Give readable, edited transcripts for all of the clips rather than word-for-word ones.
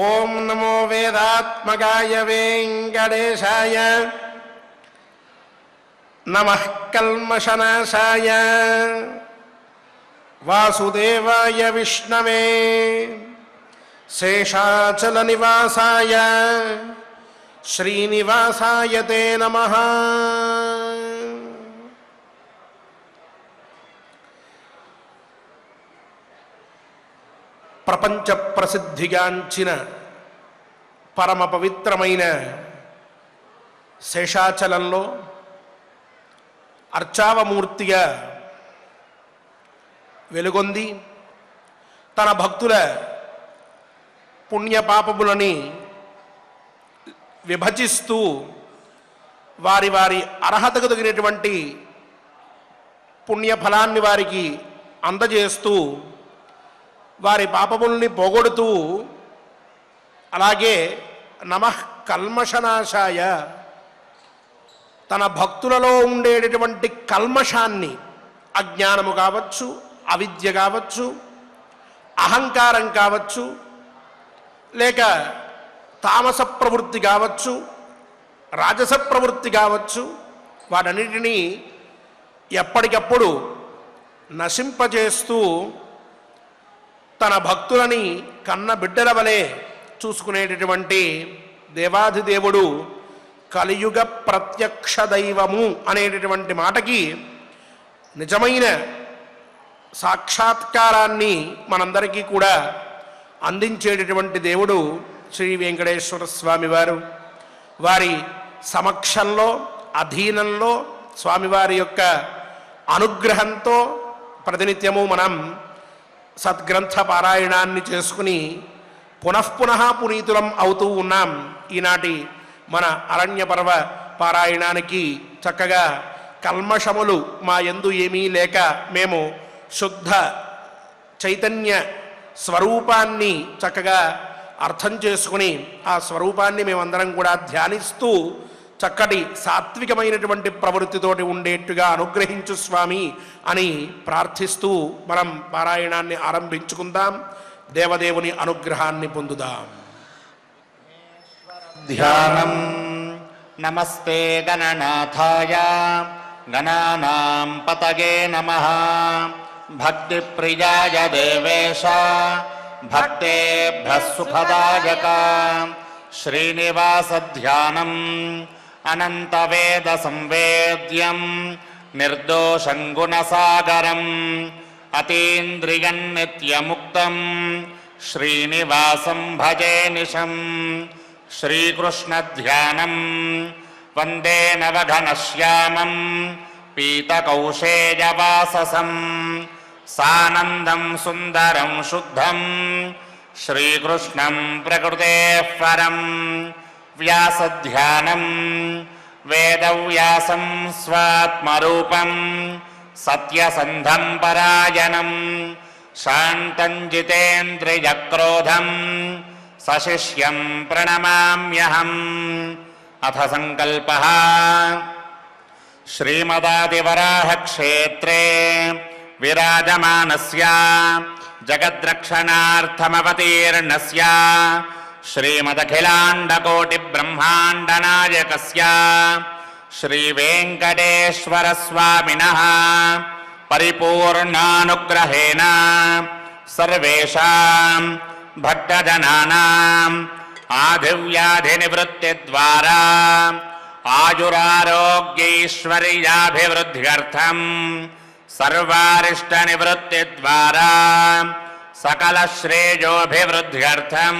ఓం నమో వేదాత్మకాయ వెంకటేశాయ నమః కల్మషనాశాయ వాసుదేవాయ విష్ణవే శేషాచల నివాసాయ శ్రీనివాసాయ తే నమః. ప్రపంచ ప్రసిద్ధిగాంచిన పరమ పవిత్రమైన శేషాచలంలో అర్చావమూర్తిగా వెలుగొంది తన భక్తుల పుణ్యపాపములని విభజిస్తూ వారి వారి అర్హతకు తగినటువంటి పుణ్యఫలాన్ని వారికి అందజేస్తూ వారి పాపముల్ని పోగొడుతూ అలాగే నమః కల్మషనాశాయ తన భక్తులలో ఉండేటటువంటి కల్మషాన్ని అజ్ఞానము కావచ్చు, అవిద్య కావచ్చు, అహంకారం కావచ్చు, లేక తామస ప్రవృత్తి కావచ్చు, రాజస ప్రవృత్తి కావచ్చు, వాటన్నిటినీ ఎప్పటికప్పుడు నశింపజేస్తూ తన భక్తులని కన్న బిడ్డల వలె చూసుకునేటటువంటి దేవాధిదేవుడు కలియుగ ప్రత్యక్ష దైవము అనేటటువంటి మాటకి నిజమైన సాక్షాత్కారాన్ని మనందరికీ కూడా అందించేటటువంటి దేవుడు శ్రీ వెంకటేశ్వర స్వామి వారు. వారి సమక్షంలో అధీనంలో స్వామివారి యొక్క అనుగ్రహంతో ప్రతినిత్యము మనం సద్గ్రంథ పారాయణాన్ని చేసుకుని పునఃపునః పునీతులం అవుతూ ఉన్నాం. ఈనాటి మన అరణ్య పర్వ పారాయణానికి చక్కగా కల్మషములు మా యందు ఏమీ లేక మేము శుద్ధ చైతన్య స్వరూపాన్ని చక్కగా అర్థం చేసుకుని ఆ స్వరూపాన్ని మేమందరం కూడా ధ్యానిస్తూ చక్కటి సాత్వికమైనటువంటి ప్రవృత్తితోటి ఉండేట్టుగా అనుగ్రహించు స్వామి అని ప్రార్థిస్తూ మనం పారాయణాన్ని ఆరంభించుకుందాం. దేవదేవుని అనుగ్రహాన్ని పొందుదాం. ధ్యానం. నమస్తే గణనాథాయ గణానాం పతగే నమః. భక్తి ప్రియాయ దేవేశ భక్తేభ్యః సుఖదాయక. శ్రీనివాస ధ్యానం అనంత వేద సంవేద్యం నిర్దోషం గుణసాగరం అతీంద్రియం నిత్యముక్తం శ్రీనివాసం భజే నిశం. శ్రీకృష్ణ ధ్యానం వందే నవఘనశ్యామం పీతకౌశేయవాససం సానందం సుందరం శుద్ధం శ్రీకృష్ణం ప్రకృతేః పరం. వ్యాసధ్యానం వేదవ్యాసం స్వాత్మరూపం సత్యసంధం పరాయణం శాంతం జితేంద్రియక్రోధం సశిష్యం ప్రణమామ్యహం. అథ సంకల్పః. శ్రీమదాదివరాహక్షేత్రే విరాజమానస్య జగద్రక్షణార్థమవతీర్ణస్య శ్రీమదఖిలాండకోటిబ్రహ్మాండనాయకస్య శ్రీవేంకటేశ్వరస్వామినః పరిపూర్ణానుగ్రహేణ సర్వేషాం భక్తజనానాం ఆదివ్యాధినివృత్తిద్వారా ఆయురారోగ్యైశ్వర్యాభివృద్ధ్యర్థం సర్వారిష్టనివృత్తిద్వారా సకలశ్రేయోభివృద్ధ్యర్థం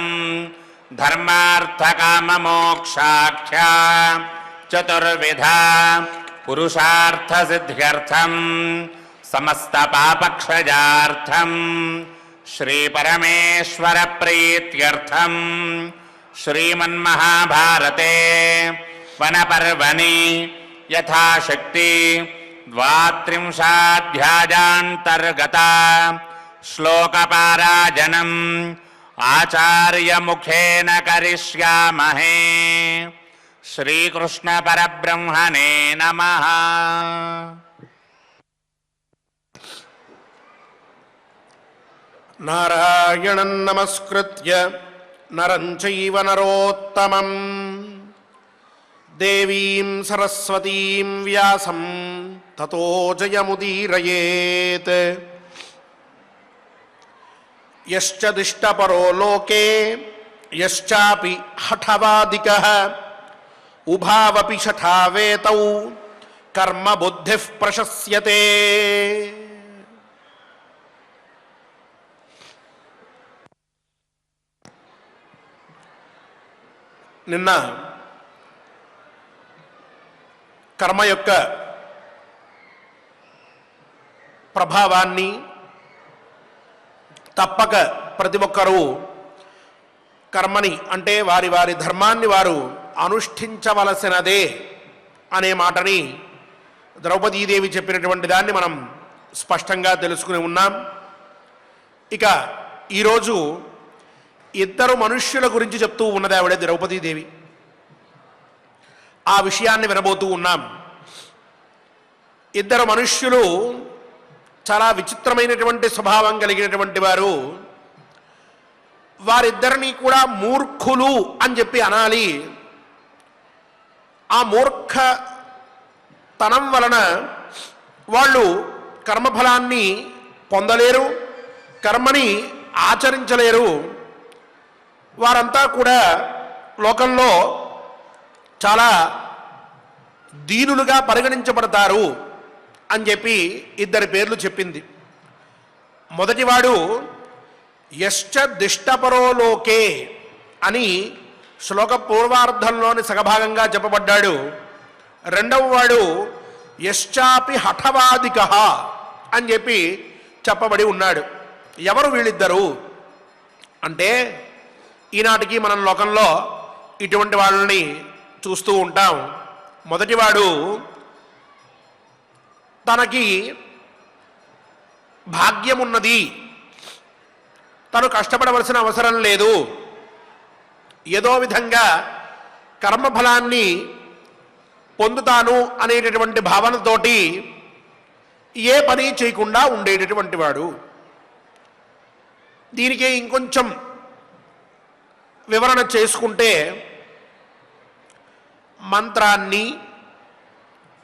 ధర్మార్థకామమోక్షాఖ్య చతుర్విధ పురుషార్థసిద్ధ్యర్థం సమస్త పాపక్షయార్థం శ్రీపరమేశ్వర ప్రీత్యర్థం శ్రీమన్మహాభారతే వనపర్వణి యథాశక్తి ద్వాత్రింశాధ్యాయాంతర్గత శ్లోకపారాయణం ఆచార్యముఖేన కరిష్యామహే. శ్రీకృష్ణ పరబ్రహ్మణే నమః. నారాయణం నమస్కృత్య నరం చైవ నరోత్తమం దేవీం సరస్వతీం వ్యాసం తతో జయముదీరయేత్. యశ్చ దిష్టపరో లోకే యశ్చాపి హఠవాదికః ఉభావపి శఠావేతౌ కర్మ బుద్ధిః ప్రశస్యతే. నిన్న కర్మ యొక్క ప్రభావాన్ని తప్పక ప్రతి ఒక్కరూ కర్మని అంటే వారి వారి ధర్మాన్ని వారు అనుష్ఠించవలసినదే అనే మాటని ద్రౌపదీదేవి చెప్పినటువంటి దాన్ని మనం స్పష్టంగా తెలుసుకుని ఉన్నాం. ఇక ఈరోజు ఇద్దరు మనుష్యుల గురించి చెప్తూ ఉన్నది ఆవిడ ద్రౌపదీదేవి. ఆ విషయాన్ని వినబోతూ ఉన్నాం. ఇద్దరు మనుష్యులు చాలా విచిత్రమైనటువంటి స్వభావం కలిగినటువంటి వారు. వారిద్దరినీ కూడా మూర్ఖులు అని చెప్పి అనాలి. ఆ మూర్ఖతనం వలన వాళ్ళు కర్మఫలాన్ని పొందలేరు, కర్మని ఆచరించలేరు. వారంతా కూడా లోకంలో చాలా దీనులుగా పరిగణించబడతారు అని చెప్పి ఇద్దరి పేర్లు చెప్పింది. మొదటివాడు యశ్చ దిష్టపరో లోకే అని శ్లోక పూర్వార్ధంలోని సగభాగంగా చెప్పబడ్డాడు. రెండవ వాడు యశ్చాపి హఠవాదికః అని చెప్పి చెప్పబడి ఉన్నాడు. ఎవరు వీళ్ళిద్దరు అంటే ఈనాటికి మనం లోకంలో ఇటువంటి వాళ్ళని చూస్తూ ఉంటాం. మొదటివాడు తనకి భాగ్యమున్నది, తను కష్టపడవలసిన అవసరం లేదు, ఏదో విధంగా కర్మఫలాన్ని పొందుతాను అనేటటువంటి భావనతోటి ఏ పని చేయకుండా ఉండేటటువంటి వాడు. దీనికి ఇంకొంచెం వివరణ చేసుకుంటే మంత్రాన్ని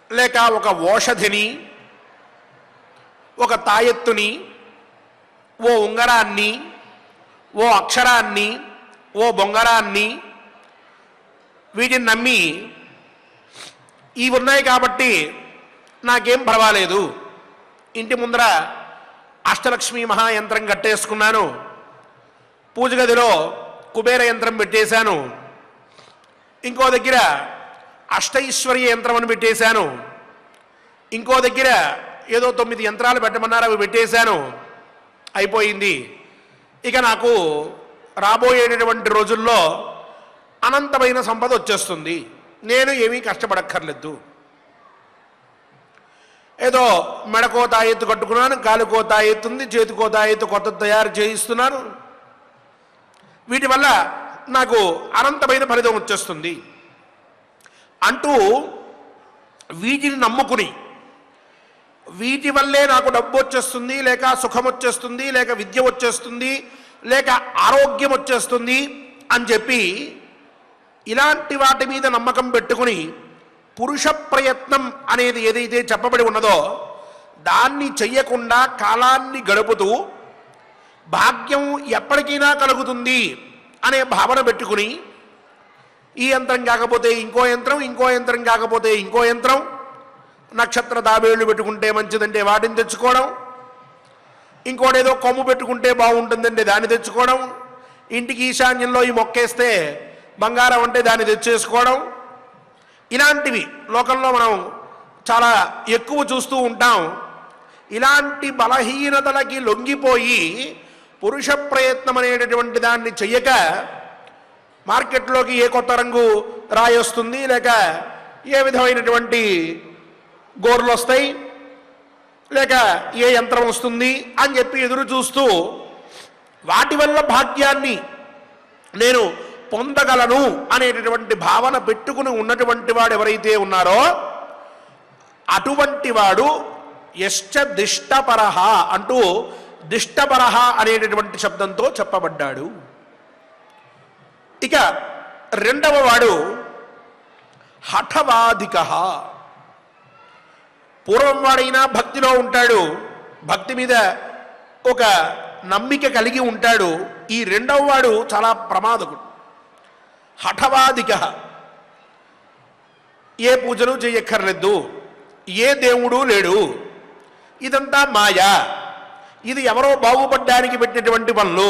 లేక ఒక ఓషధిని, ఒక తాయెత్తుని, ఓ ఉంగరాన్ని, ఓ అక్షరాన్ని, ఓ బొంగరాన్ని, వీటిని నమ్మి ఇవి ఉన్నాయి కాబట్టి నాకేం పర్వాలేదు, ఇంటి ముందర అష్టలక్ష్మి మహాయంత్రం కట్టేసుకున్నాను, పూజ గదిలో కుబేర యంత్రం పెట్టేశాను, ఇంకో దగ్గర అష్టైశ్వర్య యంత్రం అని పెట్టేశాను, ఇంకో దగ్గర ఏదో 9 యంత్రాలు పెట్టమన్నారు అవి పెట్టేశాను, అయిపోయింది, ఇక నాకు రాబోయేటటువంటి రోజుల్లో అనంతమైన సంపద వచ్చేస్తుంది, నేను ఏమీ కష్టపడక్కర్లేదు, ఏదో మెడకో తాయెత్తు కట్టుకున్నాను, కాలుకో తాయెత్తుంది, చేతికో తాయెత్తు కొత్త తయారు చేయిస్తున్నాను, వీటి వల్ల నాకు అనంతమైన ఫలితం వచ్చేస్తుంది అంటూ వీటిని నమ్ముకుని వీటి వల్లే నాకు డబ్బు వచ్చేస్తుంది, లేక సుఖం వచ్చేస్తుంది, లేక విద్య వచ్చేస్తుంది, లేక ఆరోగ్యం వచ్చేస్తుంది అని చెప్పి ఇలాంటి వాటి మీద నమ్మకం పెట్టుకుని పురుష ప్రయత్నం అనేది ఏదైతే చెప్పబడి ఉన్నదో దాన్ని చెయ్యకుండా కాలాన్ని గడుపుతూ భాగ్యం ఎప్పటికైనా కలుగుతుంది అనే భావన పెట్టుకుని ఈ యంత్రం కాకపోతే ఇంకో యంత్రం, ఇంకో యంత్రం కాకపోతే ఇంకో యంత్రం, నక్షత్ర తాబేళ్లు పెట్టుకుంటే మంచిదంటే వాటిని తెచ్చుకోవడం, ఇంకోటేదో కొమ్ము పెట్టుకుంటే బాగుంటుందంటే దాన్ని తెచ్చుకోవడం, ఇంటికి ఈశాన్యంలో ఈ మొక్కేస్తే బంగారం అంటే దాన్ని తెచ్చేసుకోవడం, ఇలాంటివి లోకంలో మనం చాలా ఎక్కువ చూస్తూ ఉంటాం. ఇలాంటి బలహీనతలకి లొంగిపోయి పురుష ప్రయత్నం అనేటటువంటి దాన్ని చెయ్యక మార్కెట్లోకి ఏ కొత్త రంగు రాయి వస్తుంది, లేక ఏ విధమైనటువంటి గోర్లు వస్తాయి, లేక ఏ యంత్రం వస్తుంది అని చెప్పి ఎదురు చూస్తూ వాటి వల్ల భాగ్యాన్ని నేను పొందగలను అనేటటువంటి భావన పెట్టుకుని ఉన్నటువంటి వాడు ఎవరైతే ఉన్నారో అటువంటి వాడు యశ్చ దిష్టపరః అంటూ దిష్టపరః అనేటటువంటి శబ్దంతో చెప్పబడ్డాడు. ఇక రెండవ వాడు హఠవాదిక. పూర్వం వాడైనా భక్తిలో ఉంటాడు, భక్తి మీద ఒక నమ్మిక కలిగి ఉంటాడు. ఈ రెండవ వాడు చాలా ప్రమాదకుడు. హఠవాదిక. ఏ పూజలు చేయక్కర్లేదు, ఏ దేవుడు లేడు, ఇదంతా మాయా, ఇది ఎవరో బాగుపడ్డానికి పెట్టినటువంటి పనులు,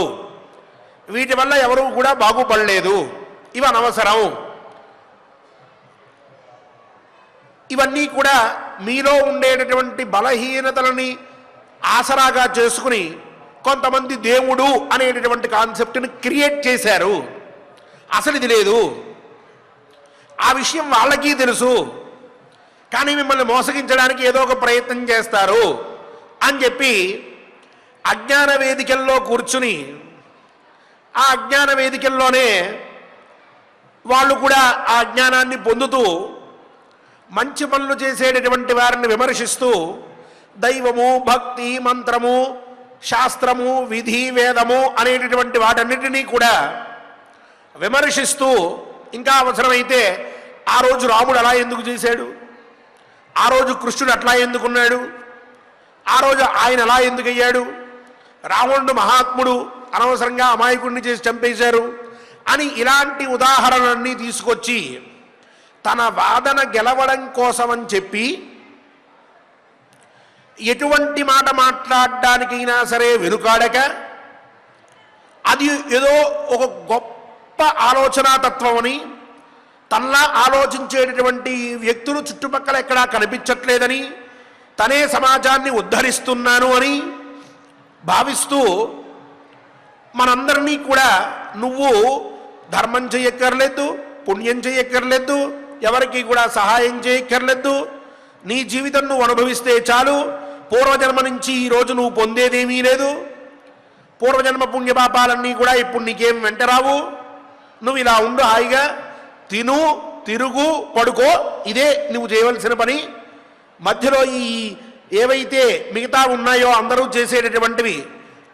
వీటి వల్ల ఎవరూ కూడా బాగుపడలేదు, ఇవి అనవసరం, ఇవన్నీ కూడా మీలో ఉండేటటువంటి బలహీనతలని ఆసరాగా చేసుకుని కొంతమంది దేవుడు అనేటటువంటి కాన్సెప్ట్ని క్రియేట్ చేశారు. అసలు ఇది లేదు, ఆ విషయం వాళ్ళకి తెలుసు, కానీ మిమ్మల్ని మోసగించడానికి ఏదో ఒక ప్రయత్నం చేస్తారు అని చెప్పి అజ్ఞాన వేదికల్లో కూర్చుని ఆ అజ్ఞాన వేదికల్లోనే వాళ్ళు కూడా ఆ అజ్ఞానాన్ని పొందుతూ మంచి పనులు చేసేటటువంటి వారిని విమర్శిస్తూ దైవము, భక్తి, మంత్రము, శాస్త్రము, విధి, వేదము అనేటటువంటి వాటన్నిటినీ కూడా విమర్శిస్తూ ఇంకా అవసరమైతే ఆ రోజు రాముడు అలా ఎందుకు చేశాడు, ఆ రోజు కృష్ణుడు అట్లా ఎందుకున్నాడు, ఆ రోజు ఆయన అలా ఎందుకు అయ్యాడు, రావణుడు మహాత్ముడు అనవసరంగా అమాయకుడిని చేసి చంపేశారు అని ఇలాంటి ఉదాహరణలన్నీ తీసుకొచ్చి తన వాదన గెలవడం కోసమని చెప్పి ఎటువంటి మాట మాట్లాడడానికైనా సరే వెనుకాడక అది ఏదో ఒక గొప్ప ఆలోచనాతత్వం అని, తనలా ఆలోచించేటటువంటి వ్యక్తులు చుట్టుపక్కల ఎక్కడా కనిపించట్లేదని, తనే సమాజాన్ని ఉద్ధరిస్తున్నాను అని భావిస్తూ మనందరినీ కూడా నువ్వు ధర్మం చేయక్కర్లేదు, పుణ్యం చేయక్కర్లేదు, ఎవరికి కూడా సహాయం చేయక్కర్లేదు, నీ జీవితం నువ్వు అనుభవిస్తే చాలు, పూర్వజన్మ నుంచి ఈరోజు నువ్వు పొందేదేమీ లేదు, పూర్వజన్మ పుణ్యపాపాలన్నీ కూడా ఇప్పుడు నీకేం వెంటరావు, నువ్వు ఇలా ఉండు, హాయిగా తిను, తిరుగు, పడుకో, ఇదే నువ్వు చేయవలసిన పని. మధ్యలో ఈ ఏవైతే మిగతా ఉన్నాయో అందరూ చేసేటటువంటివి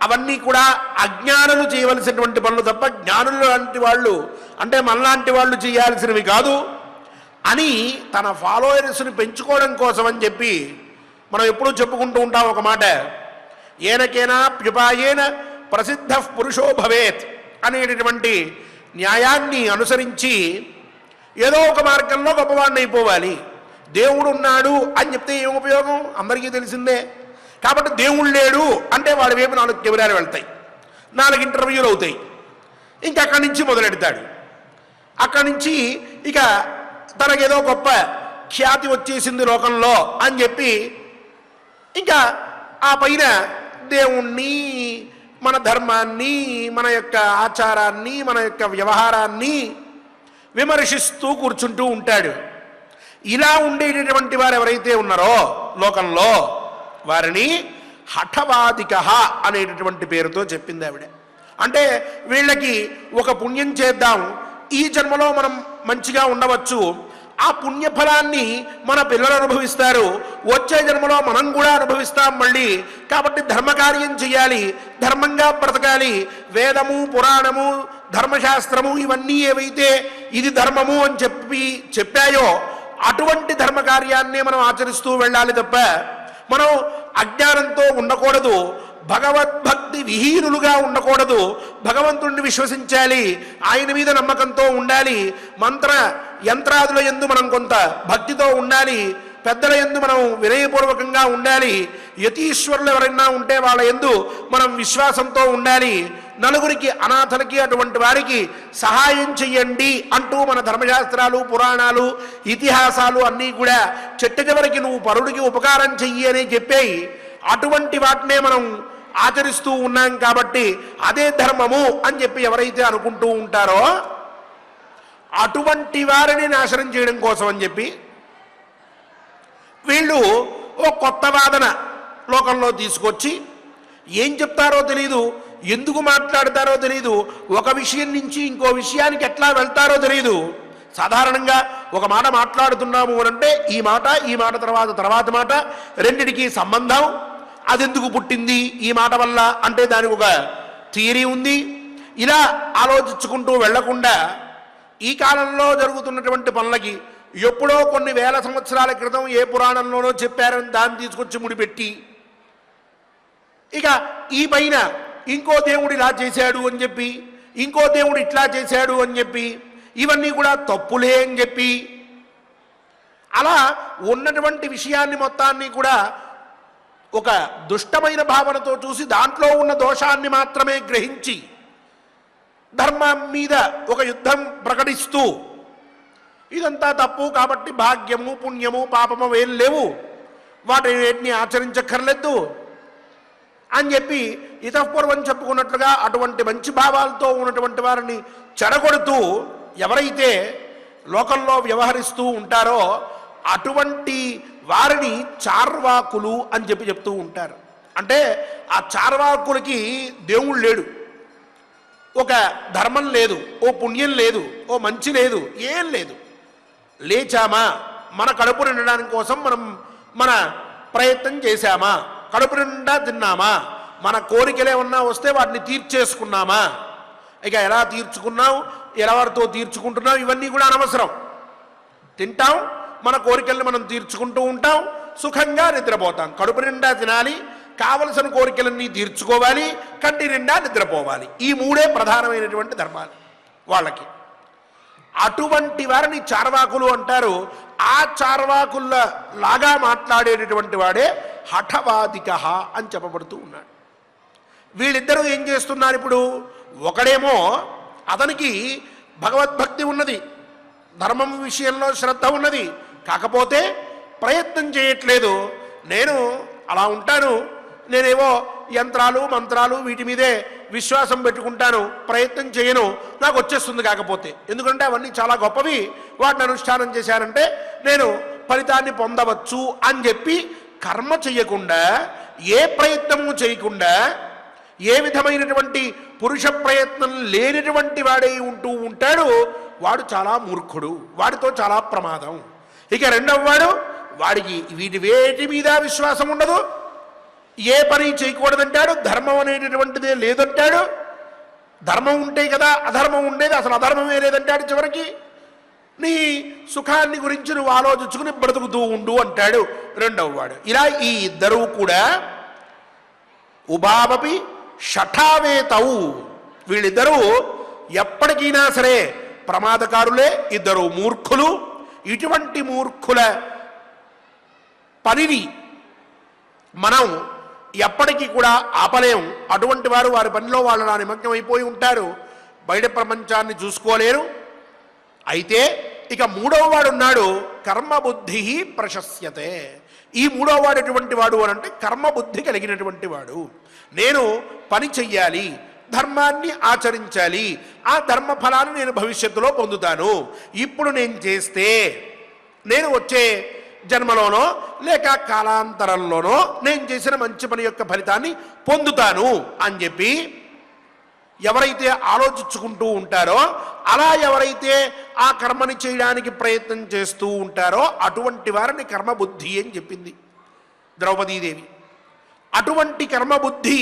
అవన్నీ కూడా అజ్ఞానులు చేయవలసినటువంటి పనులు తప్ప జ్ఞానులు లాంటి వాళ్ళు అంటే మనలాంటి వాళ్ళు చేయాల్సినవి కాదు అని తన ఫాలోయర్స్ని పెంచుకోవడం కోసం అని చెప్పి మనం ఎప్పుడూ చెప్పుకుంటూ ఉంటాం ఒక మాట, ఏనకేనా ప్యుపాయేన ప్రసిద్ధ పురుషో భవేత్ అనేటటువంటి న్యాయాన్ని అనుసరించి ఏదో ఒక మార్గంలో గొప్పవాడిని అయిపోవాలి. దేవుడు ఉన్నాడు అని చెప్తే ఏం ఉపయోగం, అందరికీ తెలిసిందే. కాబట్టి దేవుడు లేడు అంటే వాడి వైపు 4 కెమెరాలు వెళ్తాయి, 4 ఇంటర్వ్యూలు అవుతాయి, ఇంక అక్కడి నుంచి మొదలెడతాడు. అక్కడి నుంచి ఇక తనకేదో గొప్ప ఖ్యాతి వచ్చేసింది లోకంలో అని చెప్పి ఇంకా ఆ పైన దేవుణ్ణి, మన ధర్మాన్ని, మన యొక్క ఆచారాన్ని, మన యొక్క వ్యవహారాన్ని విమర్శిస్తూ కూర్చుంటూ ఉంటాడు. ఇలా ఉండేటటువంటి వారు ఎవరైతే ఉన్నారో లోకంలో వారిని హఠవాదిక అనేటటువంటి పేరుతో చెప్పింది ఆవిడ. అంటే వీళ్ళకి ఒక పుణ్యం చేద్దాం, ఈ జన్మలో మనం మంచిగా ఉండవచ్చు, ఆ పుణ్యఫలాన్ని మన పిల్లలు అనుభవిస్తారు, వచ్చే జన్మలో మనం కూడా అనుభవిస్తాం మళ్ళీ, కాబట్టి ధర్మకార్యం చేయాలి, ధర్మంగా బ్రతకాలి, వేదము, పురాణము, ధర్మశాస్త్రము ఇవన్నీ ఏవైతే ఇది ధర్మము అని చెప్పాయో అటువంటి ధర్మకార్యాన్నే మనం ఆచరిస్తూ వెళ్ళాలి తప్ప మనం అజ్ఞానంతో ఉండకూడదు, భగవద్భక్తి విహీనులుగా ఉండకూడదు, భగవంతుణ్ణి విశ్వసించాలి, ఆయన మీద నమ్మకంతో ఉండాలి, మంత్ర యంత్రాదుల యందు మనం కొంత భక్తితో ఉండాలి, పెద్దల యందు మనం వినయపూర్వకంగా ఉండాలి, యతీశ్వరులు ఎవరైనా ఉంటే వాళ్ళ యందు మనం విశ్వాసంతో ఉండాలి, నలుగురికి అనాథలకి అటువంటి వారికి సహాయం చెయ్యండి అంటూ మన ధర్మశాస్త్రాలు, పురాణాలు, ఇతిహాసాలు అన్నీ కూడా చెట్టు చివరికి నువ్వు పరుడికి ఉపకారం చెయ్యి అని చెప్పేయి అటువంటి వాటినే మనం ఆచరిస్తూ ఉన్నాం. కాబట్టి అదే ధర్మము అని చెప్పి ఎవరైతే అనుకుంటూ ఉంటారో అటువంటి వారిని నాశనం చేయడం కోసం అని చెప్పి వీళ్ళు ఓ కొత్త వాదన లోకంలో తీసుకొచ్చి ఏం చెప్తారో తెలీదు, ఎందుకు మాట్లాడతారో తెలీదు, ఒక విషయం నుంచి ఇంకో విషయానికి ఎట్లా వెళ్తారో తెలీదు. సాధారణంగా ఒక మాట మాట్లాడుతున్నాము అంటే ఈ మాట తర్వాత మాట రెండిటికి సంబంధం, అది ఎందుకు పుట్టింది ఈ మాట వల్ల అంటే దానికి ఒక థియరీ ఉంది, ఇలా ఆలోచించుకుంటూ వెళ్లకుండా ఈ కాలంలో జరుగుతున్నటువంటి పనులకి ఎప్పుడో కొన్ని వేల సంవత్సరాల క్రితం ఏ పురాణంలోనో చెప్పారని దాన్ని తీసుకొచ్చి ముడిపెట్టి ఇక ఈ పైన ఇంకో దేవుడు ఇలా చేశాడు అని చెప్పి ఇంకో దేవుడు ఇట్లా చేశాడు అని చెప్పి ఇవన్నీ కూడా తప్పులే అని చెప్పి అలా ఉన్నటువంటి విషయాన్ని మొత్తాన్ని కూడా ఒక దుష్టమైన భావనతో చూసి దాంట్లో ఉన్న దోషాన్ని మాత్రమే గ్రహించి ధర్మం మీద ఒక యుద్ధం ప్రకటిస్తూ ఇదంతా తప్పు కాబట్టి భాగ్యము పుణ్యము పాపము ఏం లేవు వాటిని ఆచరించక్కర్లేదు అని చెప్పి ఇతపూర్వం చెప్పుకున్నట్లుగా అటువంటి మంచి భావాలతో ఉన్నటువంటి వారిని చెడగొడుతూ ఎవరైతే లోకంలో వ్యవహరిస్తూ ఉంటారో అటువంటి వారిని చార్వాకులు అని చెప్పి చెప్తూ ఉంటారు. అంటే ఆ చార్వాకులకి దేవుడు లేడు, ఒక ధర్మం లేదు, ఓ పుణ్యం లేదు, ఓ మంచి లేదు, ఏం లేదు. లేచామా, మన కడుపు నిండడానికి కోసం మనం మన ప్రయత్నం చేశామా, కడుపు నిండా తిన్నామా, మన కోరికలు ఏమన్నా వస్తే వాటిని తీర్చేసుకున్నామా, ఇక ఎలా తీర్చుకున్నాం, ఎవరితో తీర్చుకుంటున్నాం ఇవన్నీ కూడా అనవసరం. తింటాం, మన కోరికల్ని మనం తీర్చుకుంటూ ఉంటాం, సుఖంగా నిద్రపోతాం. కడుపు నిండా తినాలి, కావలసిన కోరికలన్నీ తీర్చుకోవాలి, కంటి నిండా నిద్రపోవాలి. ఈ మూడే ప్రధానమైనటువంటి ధర్మాలు వాళ్ళకి. అటువంటి వారిని చార్వాకులు అంటారు. ఆ చార్వాకుల లాగా మాట్లాడేటటువంటి వాడే హఠవాదిక అని చెప్పబడుతూ ఉన్నాడు. వీళ్ళిద్దరూ ఏం చేస్తున్నారు ఇప్పుడు? ఒకడేమో అతనికి భగవద్భక్తి ఉన్నది, ధర్మం విషయంలో శ్రద్ధ ఉన్నది, కాకపోతే ప్రయత్నం చేయట్లేదు. నేను అలా ఉంటాను, నేనేవో యంత్రాలు మంత్రాలు వీటి మీదే విశ్వాసం పెట్టుకుంటాను, ప్రయత్నం చేయను, నాకు వచ్చేస్తుంది. కాకపోతే ఎందుకంటే అవన్నీ చాలా గొప్పవి, వాటిని అనుష్ఠానం చేశానంటే నేను ఫలితాన్ని పొందవచ్చు అని చెప్పి కర్మ చేయకుండా, ఏ ప్రయత్నము చేయకుండా, ఏ విధమైనటువంటి పురుష ప్రయత్నం లేనటువంటి వాడే ఉంటూ ఉంటాడు. వాడు చాలా మూర్ఖుడు, వాడితో చాలా ప్రమాదం. ఇక రెండవ వాడు, వాడికి వీటి వేటి మీద విశ్వాసం ఉండదు, ఏ పని చేయకూడదంటాడు, ధర్మం అనేటటువంటిదే లేదంటాడు. ధర్మం ఉంటే కదా అధర్మం ఉండేది, అసలు అధర్మమే లేదంటాడు. చివరికి నీ సుఖాన్ని గురించి నువ్వు ఆలోచించుకుని బ్రతుకుతూ ఉండు అంటాడు రెండవ వాడు. ఇలా ఈ ఇద్దరూ కూడా ఉభావపి షఠావేతవు, వీళ్ళిద్దరూ ఎప్పటికైనా సరే ప్రమాదకారులే, ఇద్దరు మూర్ఖులు. ఇటువంటి మూర్ఖుల పనిని మనం ఎప్పటికీ కూడా ఆపలేం. అటువంటి వారు వారి పనిలో వాళ్ళు నా నిమగ్నం అయిపోయి ఉంటారు, బయట ప్రపంచాన్ని చూసుకోలేరు. అయితే ఇక మూడవ వాడు ఉన్నాడు, కర్మబుద్ధి ప్రశస్యతే. ఈ మూడవ వాడు ఎటువంటి వాడు అని అంటే కర్మబుద్ధి కలిగినటువంటి వాడు. నేను పని చెయ్యాలి, ధర్మాన్ని ఆచరించాలి, ఆ ధర్మ ఫలాన్ని నేను భవిష్యత్తులో పొందుతాను. ఇప్పుడు నేను చేస్తే నేను వచ్చే జన్మలోనో లేక కాలాంతరంలోనో నేను చేసిన మంచి పని యొక్క ఫలితాన్ని పొందుతాను అని చెప్పి ఎవరైతే ఆలోచించుకుంటూ ఉంటారో, అలా ఎవరైతే ఆ కర్మని చేయడానికి ప్రయత్నం చేస్తూ ఉంటారో అటువంటి వారిని కర్మబుద్ధి అని చెప్పింది ద్రౌపదీదేవి. అటువంటి కర్మబుద్ధి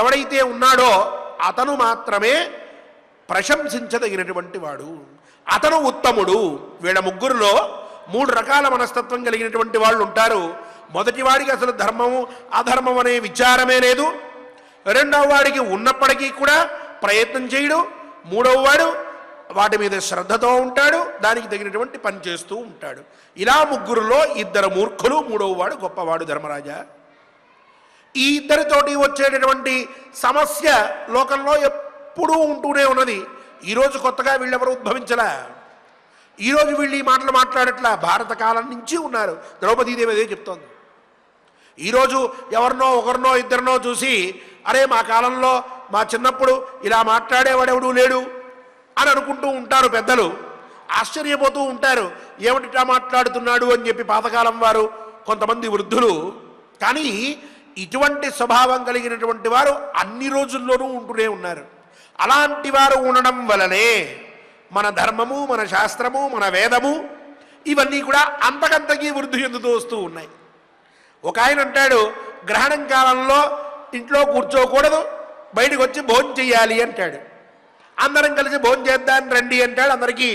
ఎవడైతే ఉన్నాడో అతను మాత్రమే ప్రశంసించదగినటువంటి వాడు, అతను ఉత్తముడు. వీళ్ళ ముగ్గురులో 3 రకాల మనస్తత్వం కలిగినటువంటి వాళ్ళు ఉంటారు. మొదటి వాడికి అసలు ధర్మము అధర్మం అనే విచారమే లేదు, రెండవ వాడికి ఉన్నప్పటికీ కూడా ప్రయత్నం చేయడు, మూడవ వాడు వాటి మీద శ్రద్ధతో ఉంటాడు, దానికి తగినటువంటి పని చేస్తూ ఉంటాడు. ఇలా ముగ్గురులో 2 మూర్ఖులు, మూడవ వాడు గొప్పవాడు ధర్మరాజా. ఈ ఇద్దరితోటి వచ్చేటటువంటి సమస్య లోకంలో ఎప్పుడూ ఉంటూనే ఉన్నది. ఈరోజు కొత్తగా వీళ్ళెవరు ఉద్భవించలా, ఈరోజు వీళ్ళు ఈ మాటలు మాట్లాడట్లా, భారత కాలం నుంచి ఉన్నారు. ద్రౌపదీదేవి అదే చెప్తోంది. ఈరోజు ఎవరినో ఒకరినో ఇద్దరినో చూసి అరే మా కాలంలో మా చిన్నప్పుడు ఇలా మాట్లాడేవాడెవడూ లేడు అని అనుకుంటూ ఉంటారు పెద్దలు. ఆశ్చర్యపోతూ ఉంటారు, ఏమిటిటా మాట్లాడుతున్నాడు అని చెప్పి పాతకాలం వారు, కొంతమంది వృద్ధులు. కానీ ఇటువంటి స్వభావం కలిగినటువంటి వారు అన్ని రోజుల్లోనూ ఉంటూనే ఉన్నారు. అలాంటి వారు ఉండడం వలనే మన ధర్మము, మన శాస్త్రము, మన వేదము ఇవన్నీ కూడా అంతకంతకీ వృద్ధి చెందుతూ వస్తూ ఉన్నాయి. ఒక ఆయన అంటాడు, గ్రహణం కాలంలో ఇంట్లో కూర్చోకూడదు, బయటకు వచ్చి భోజనం చెయ్యాలి అంటాడు. అందరం కలిసి భోజనం చేద్దాం రండి అంటాడు, అందరికీ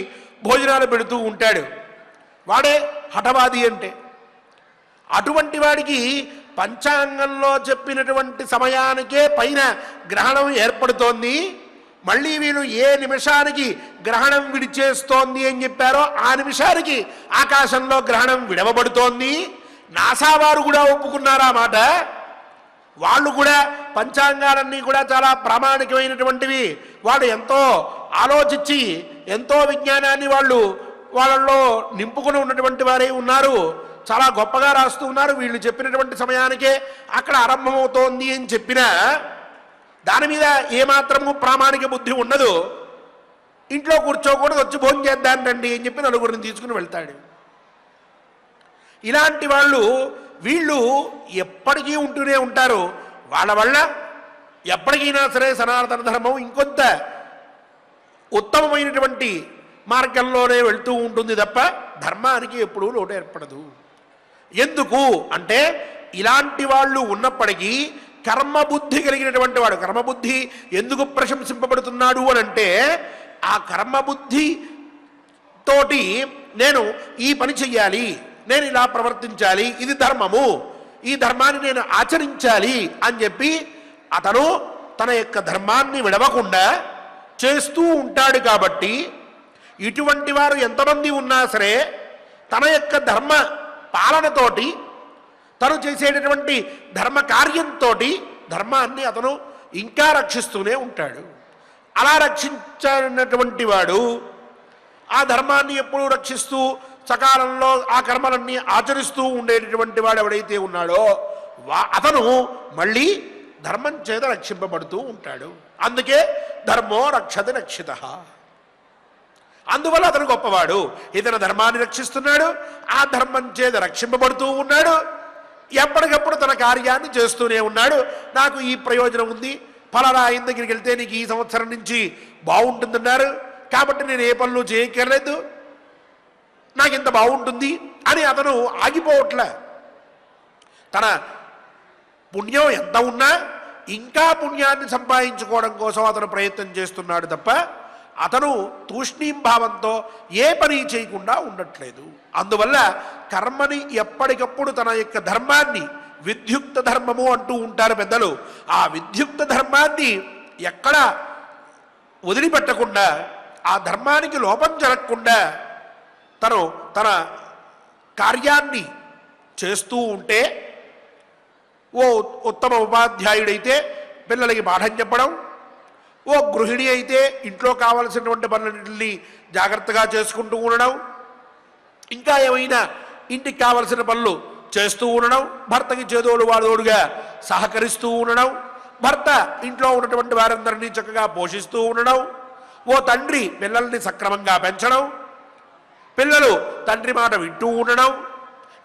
భోజనాలు పెడుతూ ఉంటాడు. వాడే హఠవాది అంటే. అటువంటి వాడికి పంచాంగంలో చెప్పినటువంటి సమయానికే పైన గ్రహణం ఏర్పడుతోంది. మళ్ళీ వీళ్ళు ఏ నిమిషానికి గ్రహణం విడిచేస్తోంది అని చెప్పారో ఆ నిమిషానికి ఆకాశంలో గ్రహణం విడవబడుతోంది. నాసా వారు కూడా ఒప్పుకున్నారా మాట. వాళ్ళు కూడా పంచాంగాలన్నీ కూడా చాలా ప్రామాణికమైనటువంటివి. వాళ్ళు ఎంతో ఆలోచించి ఎంతో విజ్ఞానాన్ని వాళ్ళలో నింపుకుని ఉన్నటువంటి వారే ఉన్నారు. చాలా గొప్పగా రాస్తూ ఉన్నారు. వీళ్ళు చెప్పినటువంటి సమయానికే అక్కడ ఆరంభమవుతోంది అని చెప్పినా దాని మీద ఏమాత్రము ప్రామాణిక బుద్ధి ఉండదు. ఇంట్లో కూర్చోకూడదు, వచ్చి భోజనం చేద్దాం రండి అని చెప్పి నలుగురిని తీసుకుని వెళ్తాడు. ఇలాంటి వీళ్ళు ఎప్పటికీ ఉంటూనే ఉంటారు. వాళ్ళ వల్ల ఎప్పటికైనా సరే సనాతన ధర్మం ఇంకొంత ఉత్తమమైనటువంటి మార్గంలోనే వెళ్తూ ఉంటుంది తప్ప ధర్మానికి ఎప్పుడూ లోటు ఏర్పడదు. ఎందుకు అంటే ఇలాంటి వాళ్ళు ఉన్నప్పటికీ కర్మబుద్ధి కలిగినటువంటి వాడు. కర్మబుద్ధి ఎందుకు ప్రశంసింపబడుతున్నాడు అని అంటే ఆ కర్మబుద్ధి తోటి నేను ఈ పని చెయ్యాలి, నేను ఇలా ప్రవర్తించాలి, ఇది ధర్మము, ఈ ధర్మాన్ని నేను ఆచరించాలి అని చెప్పి అతను తన యొక్క ధర్మాన్ని విడవకుండా చేస్తూ ఉంటాడు. కాబట్టి ఇటువంటి వారు ఎంతమంది ఉన్నా సరే తన యొక్క ధర్మ పాలనతోటి తను చేసేటటువంటి ధర్మ కార్యంతో ధర్మాన్ని అతను ఇంకా రక్షిస్తూనే ఉంటాడు. అలా రక్షించినటువంటి వాడు ఆ ధర్మాన్ని ఎప్పుడూ రక్షిస్తూ సకాలంలో ఆ కర్మలన్నీ ఆచరిస్తూ ఉండేటటువంటి వాడు ఎవడైతే ఉన్నాడో అతను మళ్ళీ ధర్మం చేత రక్షింపబడుతూ ఉంటాడు. అందుకే ధర్మో రక్షతి రక్షిత. అందువల్ల అతను గొప్పవాడు. ఇతను ధర్మాన్ని రక్షిస్తున్నాడు, ఆ ధర్మం చేత రక్షింపబడుతూ ఉన్నాడు, ఎప్పటికప్పుడు తన కార్యాన్ని చేస్తూనే ఉన్నాడు. నాకు ఈ ప్రయోజనం ఉంది, ఫలానా ఆయన దగ్గరికి వెళ్తే నీకు ఈ సంవత్సరం నుంచి బాగుంటుందన్నారు కాబట్టి నేను ఏ పనులు చేయక్కర్లేదు, నాకు ఇంత బాగుంటుంది అని అతను ఆగిపోవట్లే. తన పుణ్యం ఎంత ఉన్నా ఇంకా పుణ్యాన్ని సంపాదించుకోవడం కోసం అతను ప్రయత్నం చేస్తున్నాడు తప్ప అతను తూష్ణీం భావంతో ఏ పని చేయకుండా ఉండట్లేదు. అందువల్ల కర్మని ఎప్పటికప్పుడు తన యొక్క ధర్మాన్ని విద్యుక్త ధర్మము అంటూ ఉంటారు పెద్దలు. ఆ విద్యుక్త ధర్మాన్ని ఎక్కడ వదిలిపెట్టకుండా ఆ ధర్మానికి లోపం జరగకుండా తను తన కార్యాన్ని చేస్తూ ఉంటే, ఓ ఉత్తమ ఉపాధ్యాయుడైతే పిల్లలకి పాఠం చెప్పడం, ఓ గృహిణి అయితే ఇంట్లో కావలసినటువంటి పనులన్నింటినీ జాగ్రత్తగా చేసుకుంటూ ఉండడం, ఇంకా ఏమైనా ఇంటికి కావలసిన పనులు చేస్తూ ఉండడం, భర్తకి చేదోడు వాదోడుగా సహకరిస్తూ ఉండడం, భర్త ఇంట్లో ఉన్నటువంటి వారందరినీ చక్కగా పోషిస్తూ ఉండడం, ఓ తండ్రి పిల్లల్ని సక్రమంగా పెంచడం, పిల్లలు తండ్రి మాట వింటూ ఉండడం,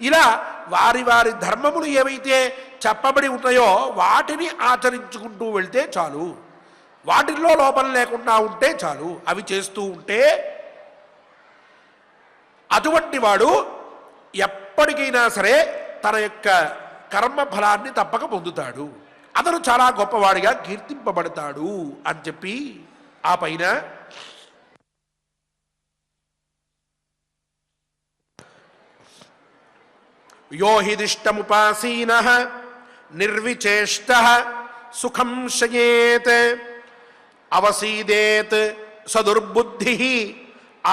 ఇలా వారి వారి ధర్మములు ఏవైతే చెప్పబడి ఉన్నాయో వాటిని ఆచరించుకుంటూ వెళ్తే చాలు. వాటిల్లో లోపం లేకుండా ఉంటే చాలు. అవి చేస్తూ ఉంటే అటువంటి వాడు ఎప్పటికైనా సరే తన యొక్క కర్మ ఫలాన్ని తప్పక పొందుతాడు. అతను చాలా గొప్పవాడిగా కీర్తింపబడతాడు అని చెప్పి ఆ పైన యో హిదిష్టముపాసీనః నిర్విచేష్టః సుఖం శయేత్ అవసీదేత్ సదుర్బుద్ధిః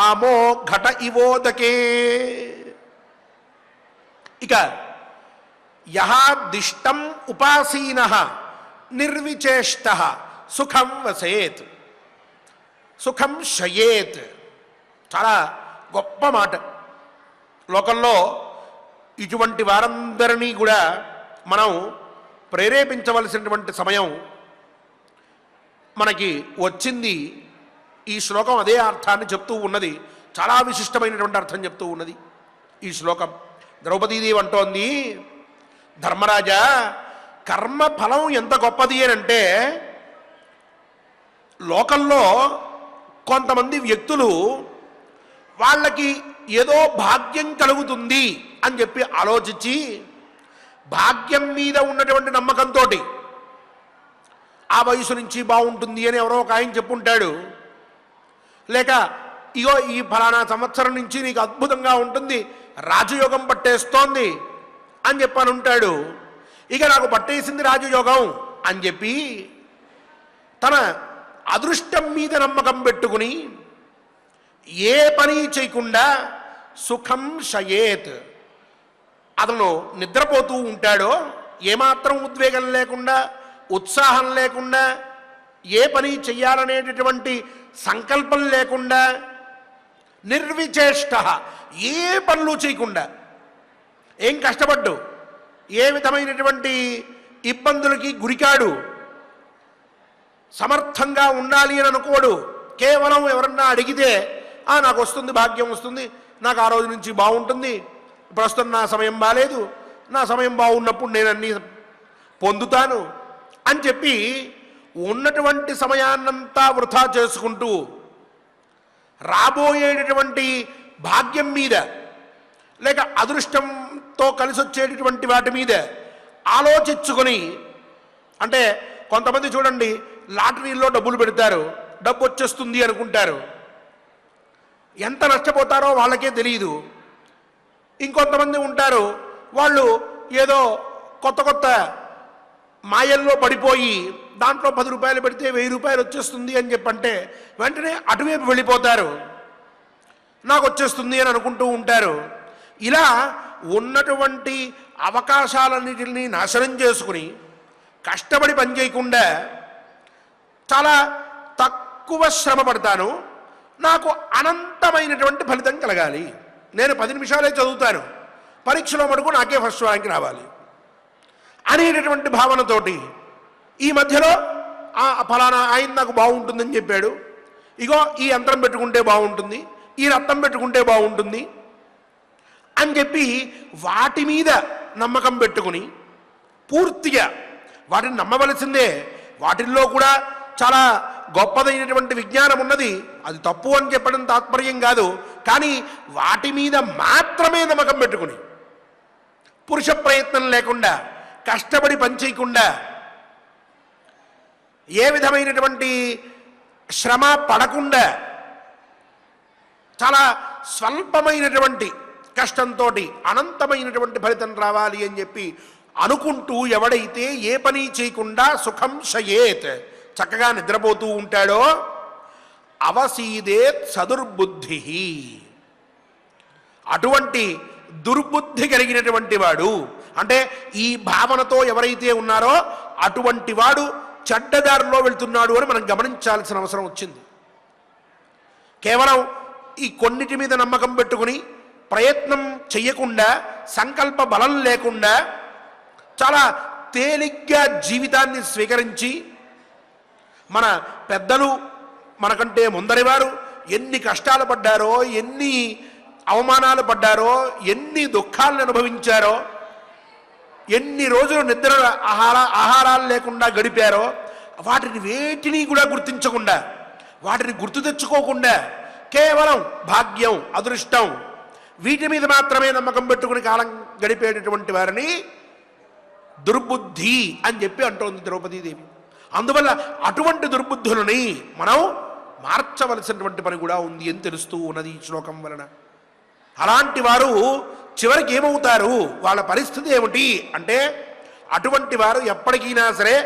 ఆమో ఘట ఇవోదకే. ఇక యః దిష్టం ఉపాసీనః నిర్విచేష్టః సుఖం వసేత్ సుఖం శయేత్. చాలా గొప్ప మాట. లోకంలో ఇటువంటి వారందరినీ కూడా మనం ప్రేరేపించవలసినటువంటి సమయం మనకి వచ్చింది. ఈ శ్లోకం అదే అర్థాన్ని చెప్తూ ఉన్నది. చాలా విశిష్టమైనటువంటి అర్థం చెప్తూ ఉన్నది ఈ శ్లోకం. ద్రౌపదీదేవి అంటోంది, ధర్మరాజా కర్మ ఫలం ఎంత గొప్పది అని అంటే, లోకంలో కొంతమంది వ్యక్తులు వాళ్ళకి ఏదో భాగ్యం కలుగుతుంది అని చెప్పి ఆలోచించి భాగ్యం మీద ఉన్నటువంటి నమ్మకంతో ఆ వయసు నుంచి బాగుంటుంది అని ఎవరో ఒక ఆయన చెప్పుంటాడు. లేక ఇగో ఈ ఫలానా సంవత్సరం నుంచి నీకు అద్భుతంగా ఉంటుంది, రాజయోగం పట్టేస్తోంది అని చెప్పని ఉంటాడు. ఇక నాకు పట్టేసింది రాజయోగం అని చెప్పి తన అదృష్టం మీద నమ్మకం పెట్టుకుని ఏ పని చేయకుండా సుఖం శయేత్, అతను నిద్రపోతూ ఉంటాడో, ఏమాత్రం ఉద్వేగం లేకుండా, ఉత్సాహం లేకుండా, ఏ పని చెయ్యాలనేటటువంటి సంకల్పం లేకుండా, నిర్విచేష్ట, ఏ పనులు చేయకుండా, ఏం కష్టపడ్డు, ఏ విధమైనటువంటి ఇబ్బందులకి గురికాడు, సమర్థంగా ఉండాలి అని అనుకోడు. కేవలం ఎవరన్నా అడిగితే నాకు వస్తుంది, భాగ్యం వస్తుంది, నాకు ఆ రోజు నుంచి బాగుంటుంది, ప్రస్తుతం నా సమయం బాలేదు, నా సమయం బాగున్నప్పుడు నేను అన్నీ పొందుతాను అని చెప్పి ఉన్నటువంటి సమయాన్నంతా వృధా చేసుకుంటూ రాబోయేటటువంటి భాగ్యం మీద లేక అదృష్టంతో కలిసి వచ్చేటటువంటి వాటి మీద ఆలోచించుకొని, అంటే కొంతమంది చూడండి లాటరీలో డబ్బులు పెడతారు, డబ్బు వచ్చేస్తుంది అనుకుంటారు, ఎంత నష్టపోతారో వాళ్ళకే తెలియదు. ఇంకొంతమంది ఉంటారు, వాళ్ళు ఏదో కొత్త కొత్త మాయల్లో పడిపోయి దాంట్లో 10 రూపాయలు పెడితే 1000 రూపాయలు వచ్చేస్తుంది అని చెప్పంటే వెంటనే అటువైపు వెళ్ళిపోతారు, నాకు వచ్చేస్తుంది అని అనుకుంటూ ఉంటారు. ఇలా ఉన్నటువంటి అవకాశాలన్నిటిని నాశనం చేసుకుని కష్టపడి పనిచేయకుండా చాలా తక్కువ శ్రమ పడతాను, నాకు అనంతమైనటువంటి ఫలితం కలగాలి, నేను 10 నిమిషాలే చదువుతాను, పరీక్షలో మటుకు నాకే ఫస్ట్ ర్యాంక్ రావాలి అనేటటువంటి భావనతోటి ఈ మధ్యలో ఫలానా ఆయన నాకు బాగుంటుందని చెప్పాడు, ఇగో ఈ యంత్రం పెట్టుకుంటే బాగుంటుంది, ఈ రత్నం పెట్టుకుంటే బాగుంటుంది అని చెప్పి వాటి మీద నమ్మకం పెట్టుకుని పూర్తిగా వాటిని నమ్మవలసిందే. వాటిల్లో కూడా చాలా గొప్పదైనటువంటి విజ్ఞానం ఉన్నది, అది తప్పు అని చెప్పడం తాత్పర్యం కాదు. కానీ వాటి మీద మాత్రమే నమ్మకం పెట్టుకుని పురుష ప్రయత్నం లేకుండా, కష్టపడి పనిచేయకుండా, ఏ విధమైనటువంటి శ్రమ పడకుండా చాలా స్వల్పమైనటువంటి కష్టంతో అనంతమైనటువంటి ఫలితం రావాలి అని చెప్పి అనుకుంటూ ఎవడైతే ఏ పని చేయకుండా సుఖం శయేత్, చక్కగా నిద్రపోతూ ఉంటాడో, అవసీదేత్ సదుర్బుద్ధి, అటువంటి దుర్బుద్ధి కలిగినటువంటి వాడు, అంటే ఈ భావనతో ఎవరైతే ఉన్నారో అటువంటి వాడు చెడ్డదారిలో వెళ్తున్నాడు అని మనం గమనించాల్సిన అవసరం వచ్చింది. కేవలం ఈ కొన్నిటి మీద నమ్మకం పెట్టుకుని ప్రయత్నం చెయ్యకుండా, సంకల్ప బలం లేకుండా చాలా తేలిగ్గా జీవితాన్ని స్వీకరించి, మన పెద్దలు మనకంటే ముందరివారు ఎన్ని కష్టాలు పడ్డారో, ఎన్ని అవమానాలు పడ్డారో, ఎన్ని దుఃఖాలను అనుభవించారో, ఎన్ని రోజులు నిద్ర ఆహారాలు లేకుండా గడిపారో, వాటిని వేటిని కూడా గుర్తించకుండా, వాటిని గుర్తు తెచ్చుకోకుండా కేవలం భాగ్యం, అదృష్టం వీటి మీద మాత్రమే నమ్మకం పెట్టుకుని కాలం గడిపేటటువంటి వారిని దుర్బుద్ధి అని చెప్పి అంటోంది ద్రౌపదీదేవి. అందువల్ల అటువంటి దుర్బుద్ధులని మనం మార్చవలసినటువంటి పని కూడా ఉంది అని తెలుస్తూ ఉన్నది ఈ శ్లోకం వలన. అలాంటి వారు చివరికి ఏమవుతారు, వాళ్ళ పరిస్థితి ఏమిటి అంటే, అటువంటి వారు ఎప్పటికైనా సరే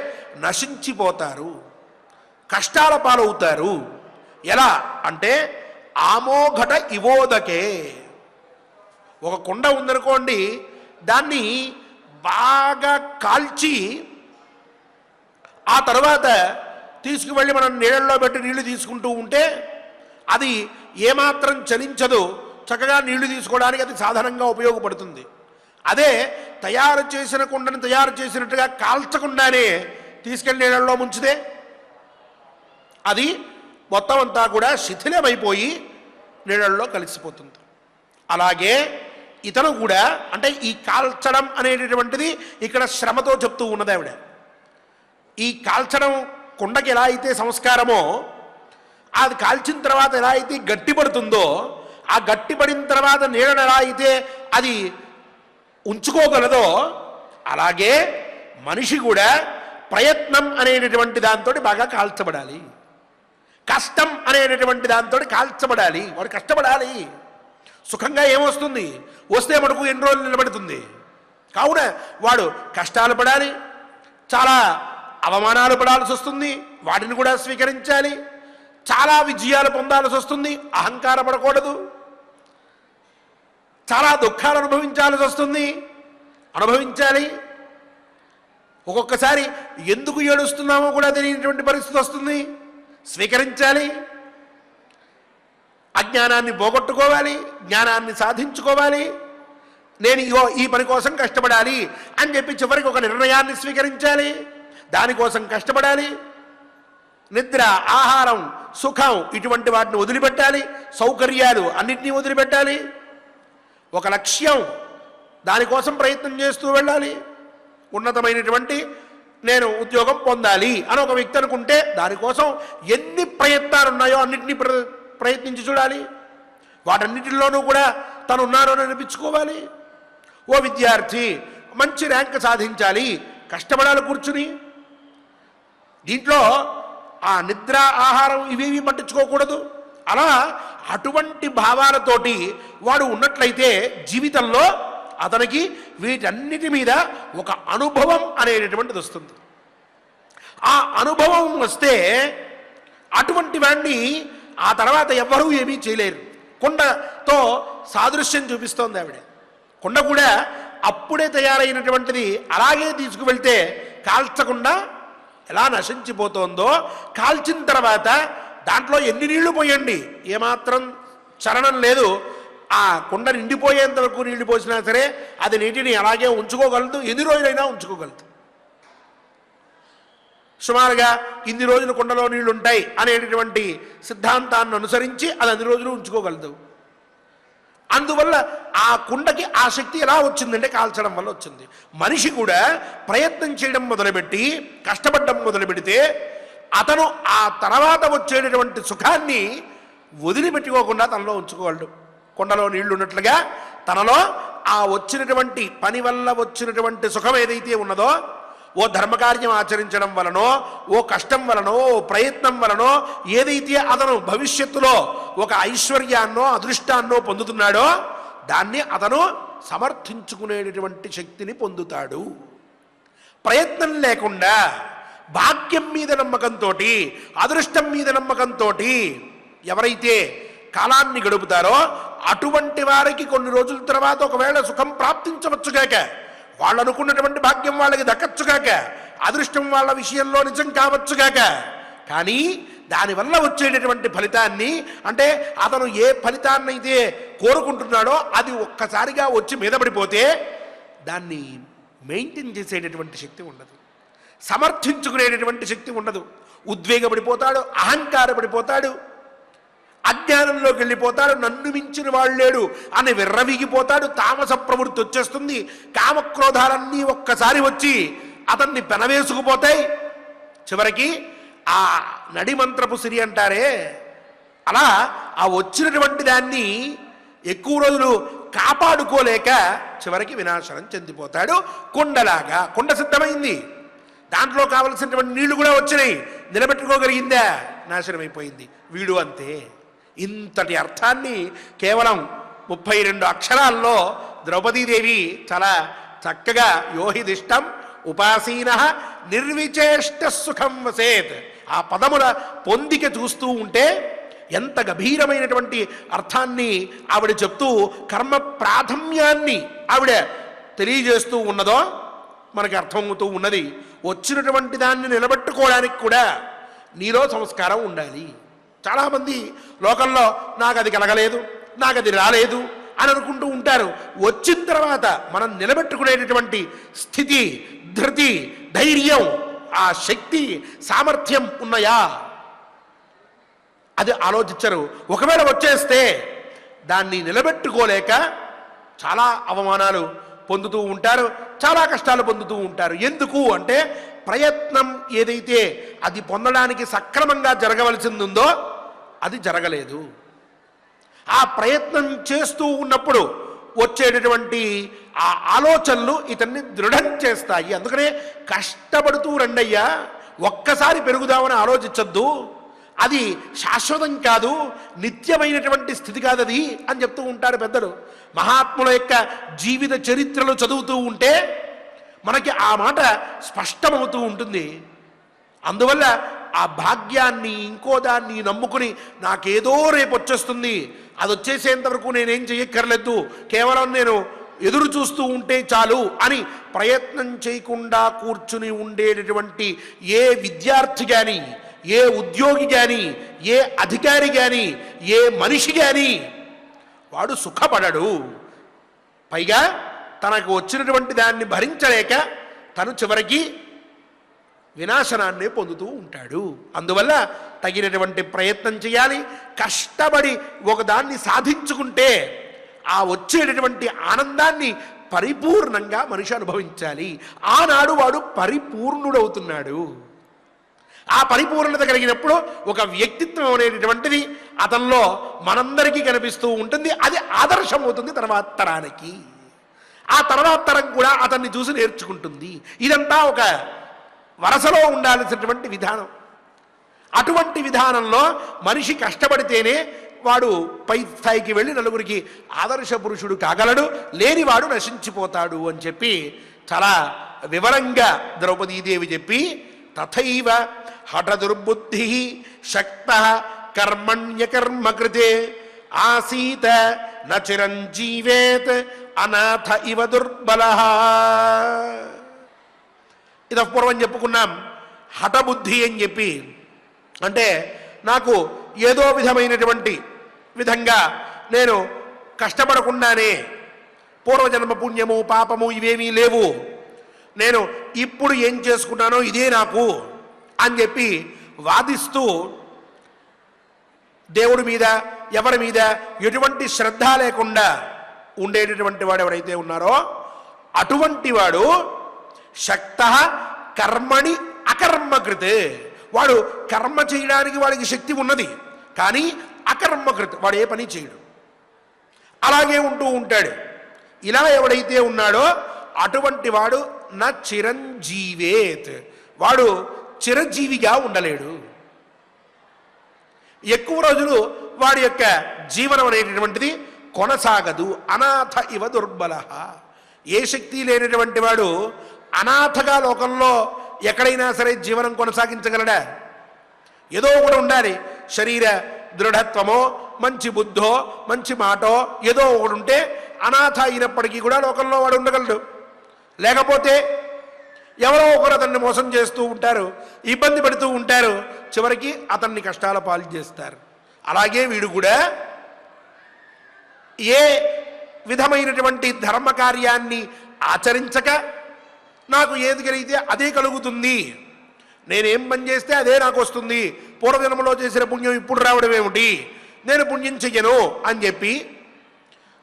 నశించిపోతారు, కష్టాల పాలవుతారు. ఎలా అంటే, ఆమోఘట ఇవోదకే, ఒక కుండ ఉందనుకోండి, దాన్ని బాగా కాల్చి ఆ తర్వాత తీసుకువెళ్ళి మనం నీళ్ళల్లో పెట్టి నీళ్లు తీసుకుంటూ ఉంటే అది ఏమాత్రం చలించదు, చక్కగా నీళ్లు తీసుకోవడానికి అది సాధారణంగా ఉపయోగపడుతుంది. అదే తయారు చేసిన కుండను తయారు చేసినట్టుగా కాల్చకుండానే తీసుకెళ్ళి నీళ్ళల్లో ముంచితే అది మొత్తం అంతా కూడా శిథిలమైపోయి నీళ్ళల్లో కలిసిపోతుంది. అలాగే ఇతను కూడా, అంటే ఈ కాల్చడం అనేటటువంటిది ఇక్కడ శ్రమతో చెప్తూ ఉన్నది ఆవిడ. ఈ కాల్చడం కుండకి ఎలా అయితే సంస్కారమో, అది కాల్చిన తర్వాత ఎలా అయితే గట్టిపడుతుందో, ఆ గట్టిపడిన తర్వాత నీళ్ళను ఎలా అయితే అది ఉంచుకోగలదో, అలాగే మనిషి కూడా ప్రయత్నం అనేటటువంటి దాంతో బాగా కాల్చబడాలి. కష్టం అనేటటువంటి దాంతో కాల్చబడాలి, వాడు కష్టపడాలి. సుఖంగా ఏమొస్తుంది? వస్తే మటుకు ఎన్ని రోజులు నిలబడుతుంది? కావున వాడు కష్టాలు పడాలి, చాలా అవమానాలు పడాల్సి వస్తుంది, వాటిని కూడా స్వీకరించాలి, చాలా విజయాలు పొందాల్సి వస్తుంది, అహంకారపడకూడదు, చాలా దుఃఖాలు అనుభవించాల్సి వస్తుంది, అనుభవించాలి. ఒక్కొక్కసారి ఎందుకు ఏడుస్తున్నామో కూడా తెలియనటువంటి పరిస్థితి వస్తుంది, స్వీకరించాలి. అజ్ఞానాన్ని పోగొట్టుకోవాలి, జ్ఞానాన్ని సాధించుకోవాలి. నేను ఈ పని కోసం కష్టపడాలి అని చెప్పి చివరికి ఒక నిర్ణయాన్ని స్వీకరించాలి, దానికోసం కష్టపడాలి. నిద్ర, ఆహారం, సుఖం ఇటువంటి వాటిని వదిలిపెట్టాలి, సౌకర్యాలు అన్నింటినీ వదిలిపెట్టాలి. ఒక లక్ష్యం, దానికోసం ప్రయత్నం చేస్తూ వెళ్ళాలి. ఉన్నతమైనటువంటి నేను ఉద్యోగం పొందాలి అని ఒక వ్యక్తి అనుకుంటే దానికోసం ఎన్ని ప్రయత్నాలు ఉన్నాయో అన్నింటినీ ప్రయత్నించి చూడాలి. వాటన్నిటిలోనూ కూడా తను ఉన్నారో అని అనిపించుకోవాలి. ఓ విద్యార్థి మంచి ర్యాంక్ సాధించాలి, కష్టపడాలి కూర్చుని. దీంట్లో ఆ నిద్ర, ఆహారం ఇవేవి పట్టించుకోకూడదు. అలా అటువంటి భావాలతోటి వాడు ఉన్నట్లయితే జీవితంలో అతనికి వీటన్నిటి మీద ఒక అనుభవం అనేటటువంటిది వస్తుంది. ఆ అనుభవం వస్తే అటువంటి వాడిని ఆ తర్వాత ఎవ్వరూ ఏమీ చేయలేరు. కొండతో సాదృశ్యం చూపిస్తోంది ఆవిడ. కొండ కూడా అప్పుడే తయారైనటువంటిది అలాగే తీసుకువెళ్తే కాల్చకుండా ఎలా నశించిపోతుందో, కాల్చిన తర్వాత దాంట్లో ఎన్ని నీళ్లు పోయండి ఏమాత్రం చలనం లేదు, ఆ కుండ నిండిపోయేంత వరకు నీళ్లు పోసినా సరే అది నీటిని అలాగే ఉంచుకోగలదు, ఎన్ని రోజులైనా ఉంచుకోగలదు. సుమారుగా ఇన్ని రోజులు కుండలో నీళ్లు ఉంటాయి అనేటటువంటి సిద్ధాంతాన్ని అనుసరించి అది అన్ని రోజులు ఉంచుకోగలదు. అందువల్ల ఆ కుండకి ఆ శక్తి ఎలా వచ్చిందంటే కాల్చడం వల్ల వచ్చింది. మనిషి కూడా ప్రయత్నం చేయడం మొదలుపెట్టి కష్టపడడం మొదలుపెడితే అతను ఆ తర్వాత వచ్చేటటువంటి సుఖాన్ని వదిలిపెట్టుకోకుండా తనలో ఉంచుకోగలడు. కొండలో నీళ్లు ఉన్నట్లుగా తనలో ఆ వచ్చినటువంటి పని వల్ల వచ్చినటువంటి సుఖం ఏదైతే ఉన్నదో, ఓ ధర్మకార్యం ఆచరించడం వలనో, ఓ కష్టం వలనో, ఓ ప్రయత్నం వలనో ఏదైతే అతను భవిష్యత్తులో ఒక ఐశ్వర్యాన్నో అదృష్టాన్నో పొందుతున్నాడో దాన్ని అతను సమర్థించుకునేటటువంటి శక్తిని పొందుతాడు. ప్రయత్నం లేకుండా భాగ్యం మీద నమ్మకంతో, అదృష్టం మీద నమ్మకంతో ఎవరైతే కాలాన్ని గడుపుతారో అటువంటి వారికి కొన్ని రోజుల తర్వాత ఒకవేళ సుఖం ప్రాప్తించవచ్చుగాక, వాళ్ళు అనుకున్నటువంటి భాగ్యం వాళ్ళకి దక్కచ్చుగాక, అదృష్టం వాళ్ళ విషయంలో నిజం కావచ్చుగాక, కానీ దానివల్ల వచ్చేటటువంటి ఫలితాన్ని, అంటే అతను ఏ ఫలితాన్నైతే కోరుకుంటున్నాడో అది ఒక్కసారిగా వచ్చి మీద పడిపోతే దాన్ని మెయింటైన్ చేసేటటువంటి శక్తి ఉండదు, సమర్థించుకునేటటువంటి శక్తి ఉండదు. ఉద్వేగపడిపోతాడు, అహంకారపడిపోతాడు, అజ్ఞానంలోకి వెళ్ళిపోతాడు, నన్ను మించిన వాడు లేడు అని విర్రవీగిపోతాడు, తామస ప్రవృత్తి వచ్చేస్తుంది, కామక్రోధాలన్నీ ఒక్కసారి వచ్చి అతన్ని పెనవేసుకుపోతాయి. చివరికి ఆ నడిమంత్రపు సిరి అంటారే, అలా ఆ వచ్చినటువంటి దాన్ని ఎక్కువ రోజులు కాపాడుకోలేక చివరికి వినాశనం చెందిపోతాడు. కొండలాగా కొండ సిద్ధమైంది, దాంట్లో కావలసినటువంటి నీళ్లు కూడా వచ్చినాయి, నిలబెట్టుకోగలిగిందా? నాశనమైపోయింది. వీడు అంతే. ఇంతటి అర్థాన్ని కేవలం 32 అక్షరాల్లో ద్రౌపదీదేవి చాలా చక్కగా యోహిదిష్టం ఉపాసీన నిర్విచేష్ట సుఖం వసేత్, ఆ పదముల పొందిక చూస్తూ ఉంటే ఎంత గభీరమైనటువంటి అర్థాన్ని ఆవిడ చెప్తూ కర్మ ప్రాధాన్యాన్ని ఆవిడ తెలియజేస్తూ ఉన్నదో మనకి అర్థమవుతూ ఉన్నది. వచ్చినటువంటి దాన్ని నిలబెట్టుకోవడానికి కూడా నీలో సంస్కారం ఉండాలి. చాలామంది లోకంలో నాకు అది కలగలేదు, నాకు అది రాలేదు అని అనుకుంటూ ఉంటారు. వచ్చిన తర్వాత మనం నిలబెట్టుకునేటటువంటి స్థితి, ధృతి, ధైర్యం, ఆ శక్తి, సామర్థ్యం ఉన్నాయా అది ఆలోచించరు. ఒకవేళ వచ్చేస్తే దాన్ని నిలబెట్టుకోలేక చాలా అవమానాలు పొందుతూ ఉంటారు, చాలా కష్టాలు పొందుతూ ఉంటారు. ఎందుకు అంటే ప్రయత్నం ఏదైతే అది పొందడానికి సక్రమంగా జరగవలసిందో అది జరగలేదు. ఆ ప్రయత్నం చేస్తూ ఉన్నప్పుడు వచ్చేటటువంటి ఆ ఆలోచనలు ఇతన్ని దృఢం చేస్తాయి. అందుకనే కష్టపడుతూ రండయ్యా, ఒక్కసారి పెరుగుదామని ఆలోచించద్దు, అది శాశ్వతం కాదు, నిత్యమైనటువంటి స్థితి కాదు అది అని చెప్తూ ఉంటారు పెద్దలు. మహాత్ముల యొక్క జీవిత చరిత్రలు చదువుతూ ఉంటే మనకి ఆ మాట స్పష్టమవుతూ ఉంటుంది. అందువల్ల ఆ భాగ్యాన్ని ఇంకో దాన్ని నమ్ముకుని నాకేదో రేపు వచ్చేస్తుంది, అది వచ్చేసేంతవరకు నేనేం చెయ్యక్కర్లేదు, కేవలం నేను ఎదురు చూస్తూ ఉంటే చాలు అని ప్రయత్నం చేయకుండా కూర్చుని ఉండేటటువంటి ఏ విద్యార్థి కానీ, ఏ ఉద్యోగి కానీ, ఏ అధికారి కానీ, ఏ మనిషి కానీ వాడు సుఖపడడు. పైగా తనకు వచ్చినటువంటి దాన్ని భరించలేక తను చివరికి వినాశనాన్నే పొందుతూ ఉంటాడు. అందువల్ల తగినటువంటి ప్రయత్నం చేయాలి. కష్టపడి ఒకదాన్ని సాధించుకుంటే ఆ వచ్చేటటువంటి ఆనందాన్ని పరిపూర్ణంగా మనిషి అనుభవించాలి. ఆనాడు వాడు పరిపూర్ణుడవుతున్నాడు. ఆ పరిపూర్ణత కలిగినప్పుడు ఒక వ్యక్తిత్వం అనేటటువంటిది అతనిలో మనందరికీ కనిపిస్తూ ఉంటుంది. అది ఆదర్శం అవుతుంది తర్వాత తరానికి. ఆ తర్వాత తరం కూడా అతన్ని చూసి నేర్చుకుంటుంది. ఇదంతా ఒక వరసలో ఉండాల్సినటువంటి విధానం. అటువంటి విధానంలో మనిషి కష్టపడితేనే వాడు పై స్థాయికి వెళ్ళి నలుగురికి ఆదర్శ పురుషుడు కాగలడు, లేనివాడు నశించిపోతాడు అని చెప్పి చాలా వివరంగా ద్రౌపదీదేవి చెప్పి, తథైవ హఠ దుర్బుద్ధి శక్త కర్మణ్యకర్మ కృతే ఆసీత న చిరంజీవేత్ అనాథ ఇవ దుర్బల. ఇది పూర్వం చెప్పుకున్నాం. హఠబుద్ధి అని చెప్పి అంటే నాకు ఏదో విధమైనటువంటి విధంగా నేను కష్టపడకుండానే పూర్వజన్మ పుణ్యము పాపము ఇవేమీ లేవు, నేను ఇప్పుడు ఏం చేసుకున్నానో ఇదే నాకు అని చెప్పి వాదిస్తూ దేవుడి మీద ఎవరి మీద ఎటువంటి శ్రద్ధ లేకుండా ఉండేటటువంటి వాడు ఎవరైతే ఉన్నారో అటువంటి వాడు శక్త కర్మణి అకర్మకృత్. వాడు కర్మ చేయడానికి వాడికి శక్తి ఉన్నది, కానీ అకర్మకృత్, వాడు ఏ పని చేయడు, అలాగే ఉంటూ ఉంటాడు. ఇలా ఎవడైతే ఉన్నాడో అటువంటి వాడు నా చిరంజీవేత్, వాడు చిరంజీవిగా ఉండలేడు. ఎక్కువ రోజులు వాడి యొక్క జీవనం అనేటటువంటిది కొనసాగదు. అనాథ ఇవ దుర్బల. ఏ శక్తి లేనటువంటి వాడు అనాథగా లోకంలో ఎక్కడైనా సరే జీవనం కొనసాగించగలడా? ఏదో ఒకటి ఉండాలి. శరీర దృఢత్వమో మంచి బుద్ధో మంచి మాటో ఏదో ఒకటి ఉంటే అనాథ అయినప్పటికీ కూడా లోకంలో వాడు ఉండగలడు. లేకపోతే ఎవరో ఒకరు అతన్ని మోసం చేస్తూ ఉంటారు, ఇబ్బంది పెడుతూ ఉంటారు, చివరికి అతన్ని కష్టాల పాలు చేస్తారు. అలాగే వీడు కూడా ఏ విధమైనటువంటి ధర్మ కార్యాన్ని ఆచరించక నాకు ఏది కలిగితే అదే కలుగుతుంది, నేనేం పని చేస్తే అదే నాకు వస్తుంది, పూర్వజన్మలో చేసిన పుణ్యం ఇప్పుడు రావడం ఏమిటి, నేను పుణ్యం చెయ్యను అని చెప్పి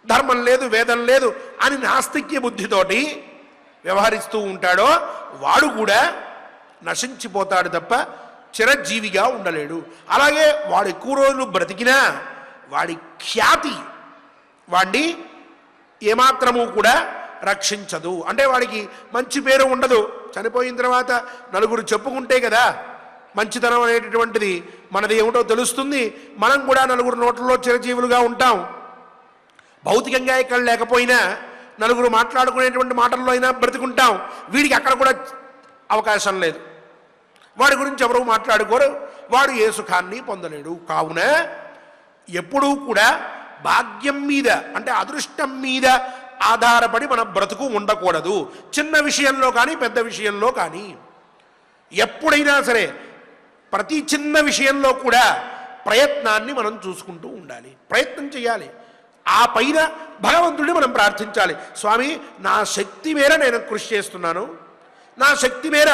ధర్మం లేదు వేదం లేదు అని నాస్తిక్య బుద్ధితోటి వ్యవహరిస్తూ ఉంటాడో వాడు కూడా నశించిపోతాడు తప్ప చిరంజీవిగా ఉండలేడు. అలాగే వాడు ఎక్కువ రోజులు బ్రతికినా వాడి ఖ్యాతి వాడిని ఏమాత్రము కూడా రక్షించదు. అంటే వాడికి మంచి పేరు ఉండదు. చనిపోయిన తర్వాత నలుగురు చెప్పుకుంటే కదా మంచితనం అనేటటువంటిది మనది ఏమిటో తెలుస్తుంది. మనం కూడా నలుగురు నోట్లలో చిరజీవులుగా ఉంటాం. భౌతికంగా ఇక్కడ లేకపోయినా నలుగురు మాట్లాడుకునేటువంటి మాటల్లో అయినా బ్రతికుంటాం. వీడికి అక్కడ కూడా అవకాశం లేదు. వాడి గురించి ఎవరు మాట్లాడుకోరు, వాడు ఏ సుఖాన్ని పొందలేడు. కావున ఎప్పుడూ కూడా భాగ్యం మీద అంటే అదృష్టం మీద ఆధారపడి మన బ్రతుకు ఉండకూడదు. చిన్న విషయంలో కానీ పెద్ద విషయంలో కానీ ఎప్పుడైనా సరే ప్రతి చిన్న విషయంలో కూడా ప్రయత్నాన్ని మనం చూసుకుంటూ ఉండాలి, ప్రయత్నం చేయాలి. ఆ పైన భగవంతుడిని మనం ప్రార్థించాలి. స్వామి, నా శక్తి మేర నేను కృషి చేస్తున్నాను, నా శక్తి మేర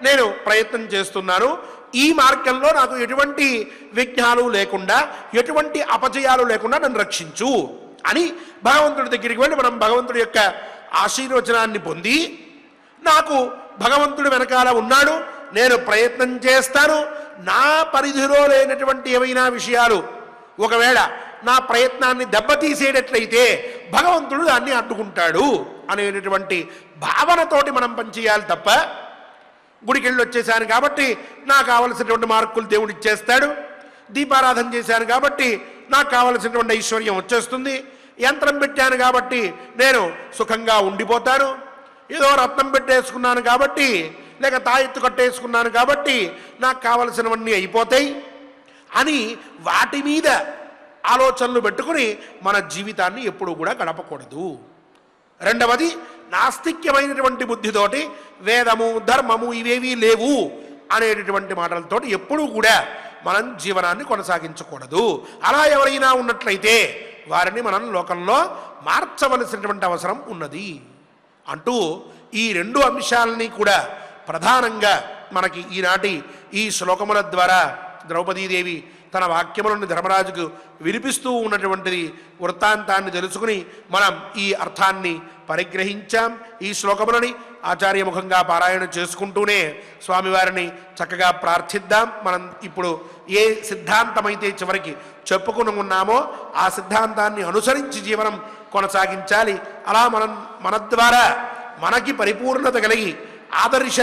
నేను ప్రయత్నం చేస్తున్నాను, ఈ మార్గంలో నాకు ఎటువంటి విఘ్నాలు లేకుండా ఎటువంటి అపజయాలు లేకుండా నన్ను రక్షించు అని భగవంతుడి దగ్గరికి వెళ్ళి మనం భగవంతుడి యొక్క ఆశీర్వచనాన్ని పొంది, నాకు భగవంతుడు వెనకాల ఉన్నాడు, నేను ప్రయత్నం చేస్తాను, నా పరిధిలో లేనటువంటి ఏవైనా విషయాలు ఒకవేళ నా ప్రయత్నాన్ని దెబ్బతీసేటట్లయితే భగవంతుడు దాన్ని అడ్డుకుంటాడు అనేటటువంటి భావనతోటి మనం పనిచేయాలి తప్ప గుడికి వెళ్ళి వచ్చేసాను కాబట్టి నాకు కావలసినటువంటి మార్కులు దేవుడు ఇచ్చేస్తాడు, దీపారాధన చేశాను కాబట్టి నాకు కావలసినటువంటి ఐశ్వర్యం వచ్చేస్తుంది, యంత్రం పెట్టాను కాబట్టి నేను సుఖంగా ఉండిపోతాను, ఏదో రత్నం పెట్టేసుకున్నాను కాబట్టి లేక తాయెత్తు కట్టేసుకున్నాను కాబట్టి నాకు కావలసినవన్నీ అయిపోతాయి అని వాటి మీద ఆలోచనలు పెట్టుకుని మన జీవితాన్ని ఎప్పుడూ కూడా గడపకూడదు. రెండవది, నాస్తిక్యమైనటువంటి బుద్ధితోటి వేదము ధర్మము ఇవేవీ లేవు అనేటటువంటి మాటలతోటి ఎప్పుడూ కూడా మనం జీవనాన్ని కొనసాగించకూడదు. అలా ఎవరైనా ఉన్నట్లయితే వారిని మనం లోకంలో మార్చవలసినటువంటి అవసరం ఉన్నది అంటూ ఈ రెండు అంశాలని కూడా ప్రధానంగా మనకి ఈనాటి ఈ శ్లోకముల ద్వారా ద్రౌపదీదేవి తన వాక్యములను ధర్మరాజుకు వినిపిస్తూ ఉన్నటువంటిది వృత్తాంతాన్ని తెలుసుకుని మనం ఈ అర్థాన్ని పరిగ్రహించాం. ఈ శ్లోకములని ఆచార్యముఖంగా పారాయణ చేసుకుంటూనే స్వామివారిని చక్కగా ప్రార్థిద్దాం. మనం ఇప్పుడు ఏ సిద్ధాంతమైతే చివరికి చెప్పుకుని ఉన్నామో ఆ సిద్ధాంతాన్ని అనుసరించి జీవనం కొనసాగించాలి. అలా మన ద్వారా మనకి పరిపూర్ణత కలిగి ఆదర్శ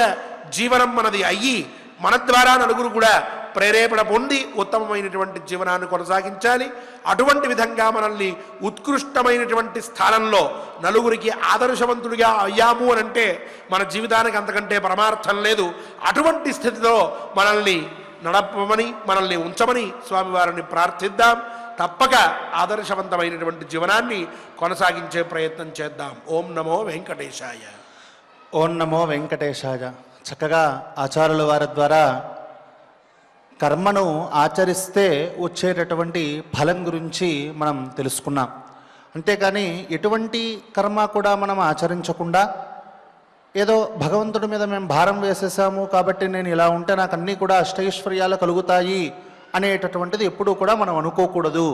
జీవనం మనది అయ్యి మన ద్వారా నలుగురు కూడా ప్రేరేపణ పొంది ఉత్తమమైనటువంటి జీవనాన్ని కొనసాగించాలి. అటువంటి విధంగా మనల్ని ఉత్కృష్టమైనటువంటి స్థానంలో నలుగురికి ఆదర్శవంతుడిగా అయ్యాము అని అంటే మన జీవితానికి అంతకంటే పరమార్థం లేదు. అటువంటి స్థితిలో మనల్ని నడపమని మనల్ని ఉంచమని స్వామివారిని ప్రార్థిద్దాం. తప్పక ఆదర్శవంతమైనటువంటి జీవనాన్ని కొనసాగించే ప్రయత్నం చేద్దాం. ఓం నమో వెంకటేశాయ. ఓం నమో వెంకటేశాయ. చక్కగా ఆచార్యుల వారి ద్వారా కర్మను ఆచరిస్తే వచ్చేటటువంటి ఫలం గురించి మనం తెలుసుకున్నాం. అంతేకాని ఎటువంటి కర్మ కూడా మనం ఆచరించకుండా ఏదో భగవంతుడి మీద మేము భారం వేసేసాము కాబట్టి నేను ఇలా ఉంటే నాకు అన్నీ కూడా అష్టైశ్వర్యాలు కలుగుతాయి అనేటటువంటిది ఎప్పుడూ కూడా మనం అనుకోకూడదు.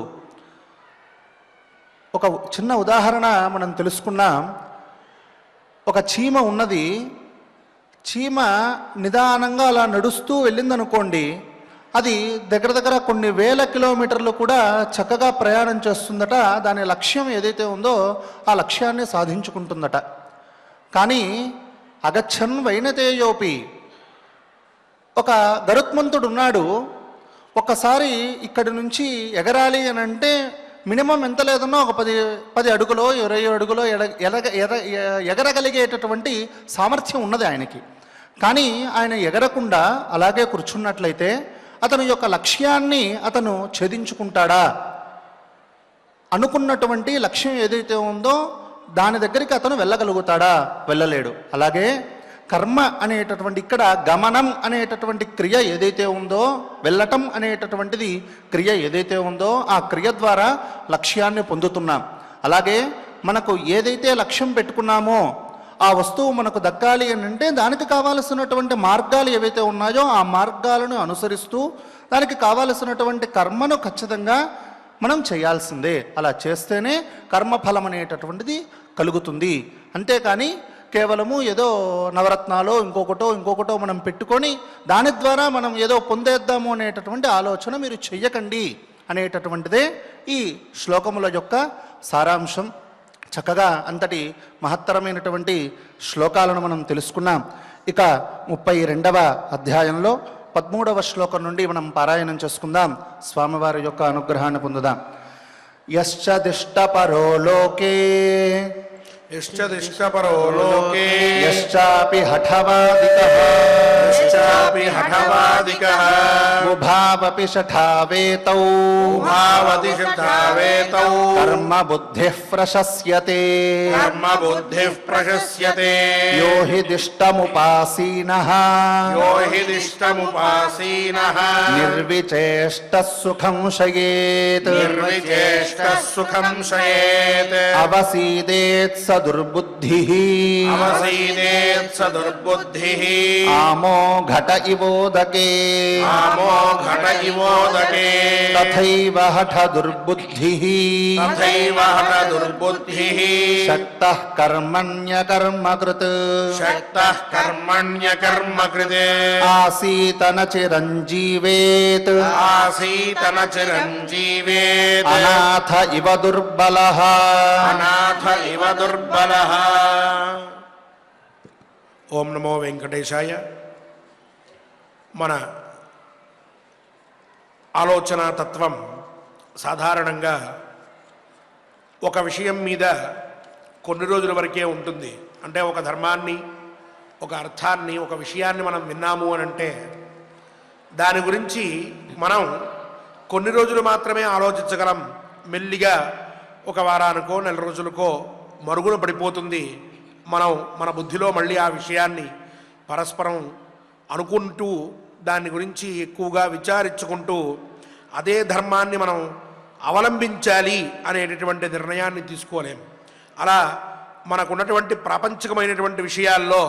ఒక చిన్న ఉదాహరణ మనం తెలుసుకున్నాం. ఒక చీమ ఉన్నది. చీమ నిదానంగా అలా నడుస్తూ వెళ్ళిందనుకోండి, అది దగ్గర కొన్ని వేల కిలోమీటర్లు కూడా చక్కగా ప్రయాణం చేస్తుందట. దాని లక్ష్యం ఏదైతే ఉందో ఆ లక్ష్యాన్ని సాధించుకుంటుందట. కానీ అగచ్చన్ వైనతేయోపి, ఒక గరుత్మంతుడు ఉన్నాడు. ఒక్కసారి ఇక్కడి నుంచి ఎగరాలి అని అంటే మినిమం ఎంత లేదన్నా ఒక 10 అడుగులో 20 అడుగులో ఎగరగలిగేటటువంటి సామర్థ్యం ఉన్నది ఆయనకి. కానీ ఆయన ఎగరకుండా అలాగే కూర్చున్నట్లయితే అతని యొక్క లక్ష్యాన్ని అతను ఛేదించుకుంటాడా? అనుకున్నటువంటి లక్ష్యం ఏదైతే ఉందో దాని దగ్గరికి అతను వెళ్ళగలుగుతాడా? వెళ్ళలేడు. అలాగే కర్మ అనేటటువంటి ఇక్కడ గమనం అనేటటువంటి క్రియ ఏదైతే ఉందో, వెళ్ళటం అనేటటువంటిది క్రియ ఏదైతే ఉందో ఆ క్రియ ద్వారా లక్ష్యాన్ని పొందుతున్నాం. అలాగే మనకు ఏదైతే లక్ష్యం పెట్టుకున్నామో ఆ వస్తువు మనకు దక్కాలి అని అంటే దానికి కావాల్సినటువంటి మార్గాలు ఏవైతే ఉన్నాయో ఆ మార్గాలను అనుసరిస్తూ దానికి కావాల్సినటువంటి కర్మను ఖచ్చితంగా మనం చేయాల్సిందే. అలా చేస్తేనే కర్మఫలం అనేటటువంటిది కలుగుతుంది. అంతేకాని కేవలము ఏదో నవరత్నాలు ఇంకొకటో మనం పెట్టుకొని దాని ద్వారా మనం ఏదో పొందేద్దాము అనేటటువంటి ఆలోచన మీరు చెయ్యకండి అనేటటువంటిదే ఈ శ్లోకముల యొక్క సారాంశం. చక్కగా అంతటి మహత్తరమైనటువంటి శ్లోకాలను మనం తెలుసుకున్నాం. ఇక 32వ అధ్యాయంలో 13వ శ్లోకం నుండి మనం పారాయణం చేసుకుందాం. స్వామివారి యొక్క అనుగ్రహాన్ని పొందుదాం. యశ్చదిష్టపరో లోకే ఇష్టదిష్టపరో లోకే యశ్చాపి హఠవాదికః ఉభావపి షఠావేతౌ కర్మ బుద్ధిః ప్రశస్యతే యో హి దిష్టముపాసీనః నిర్విచేష్టః సుఖం శయేత్ అవసీదేత్ సదుర్బుద్ధిః ఆమో ఘట ఇవోదకే తథైవ హఠ దుర్బుద్ధిః శక్తః కర్మణ్యకర్మకృత్ ఆసీతన చిరంజీవేత్ అనాథ ఇవ దుర్బలః ఓం నమో వెంకటేశాయ. మన ఆలోచనా తత్వం సాధారణంగా ఒక విషయం మీద కొన్ని రోజుల వరకే ఉంటుంది. అంటే ఒక ధర్మాన్ని, ఒక అర్థాన్ని, ఒక విషయాన్ని మనం విన్నాము అని అంటే దాని గురించి మనం కొన్ని రోజులు మాత్రమే ఆలోచించగలం. మెల్లిగా ఒక వారానికో నెల రోజులకో మరుగున పడిపోతుంది. మనం మన బుద్ధిలో మళ్ళీ ఆ విషయాన్ని పరస్పరం అనుకుంటూ దాని గురించి ఎక్కువగా విచారించుకుంటూ అదే ధర్మాన్ని మనం అవలంబించాలి అనేటటువంటి నిర్ణయాన్ని తీసుకోలేము. అలా మనకున్నటువంటి ప్రాపంచికమైనటువంటి విషయాల్లో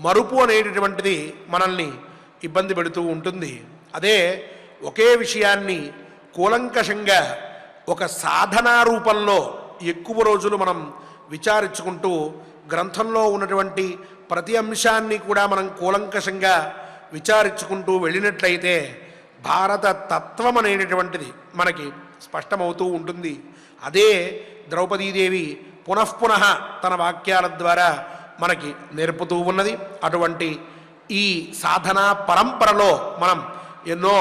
మరుపు అనేటటువంటిది మనల్ని ఇబ్బంది పెడుతూ ఉంటుంది. అదే ఒకే విషయాన్ని కూలంకషంగా ఒక సాధనా రూపంలో ఎక్కువ రోజులు మనం విచారించుకుంటూ గ్రంథంలో ఉన్నటువంటి ప్రతి అంశాన్ని కూడా మనం కూలంకషంగా విచారించుకుంటూ వెళ్ళినట్లయితే భారత తత్వం అనేటటువంటిది మనకి స్పష్టమవుతూ ఉంటుంది. అదే ద్రౌపదీదేవి పునఃపునః తన వాక్యాల ద్వారా మనకి నేర్పుతూ ఉన్నది. అటువంటి ఈ సాధనా పరంపరలో మనం ఎన్నో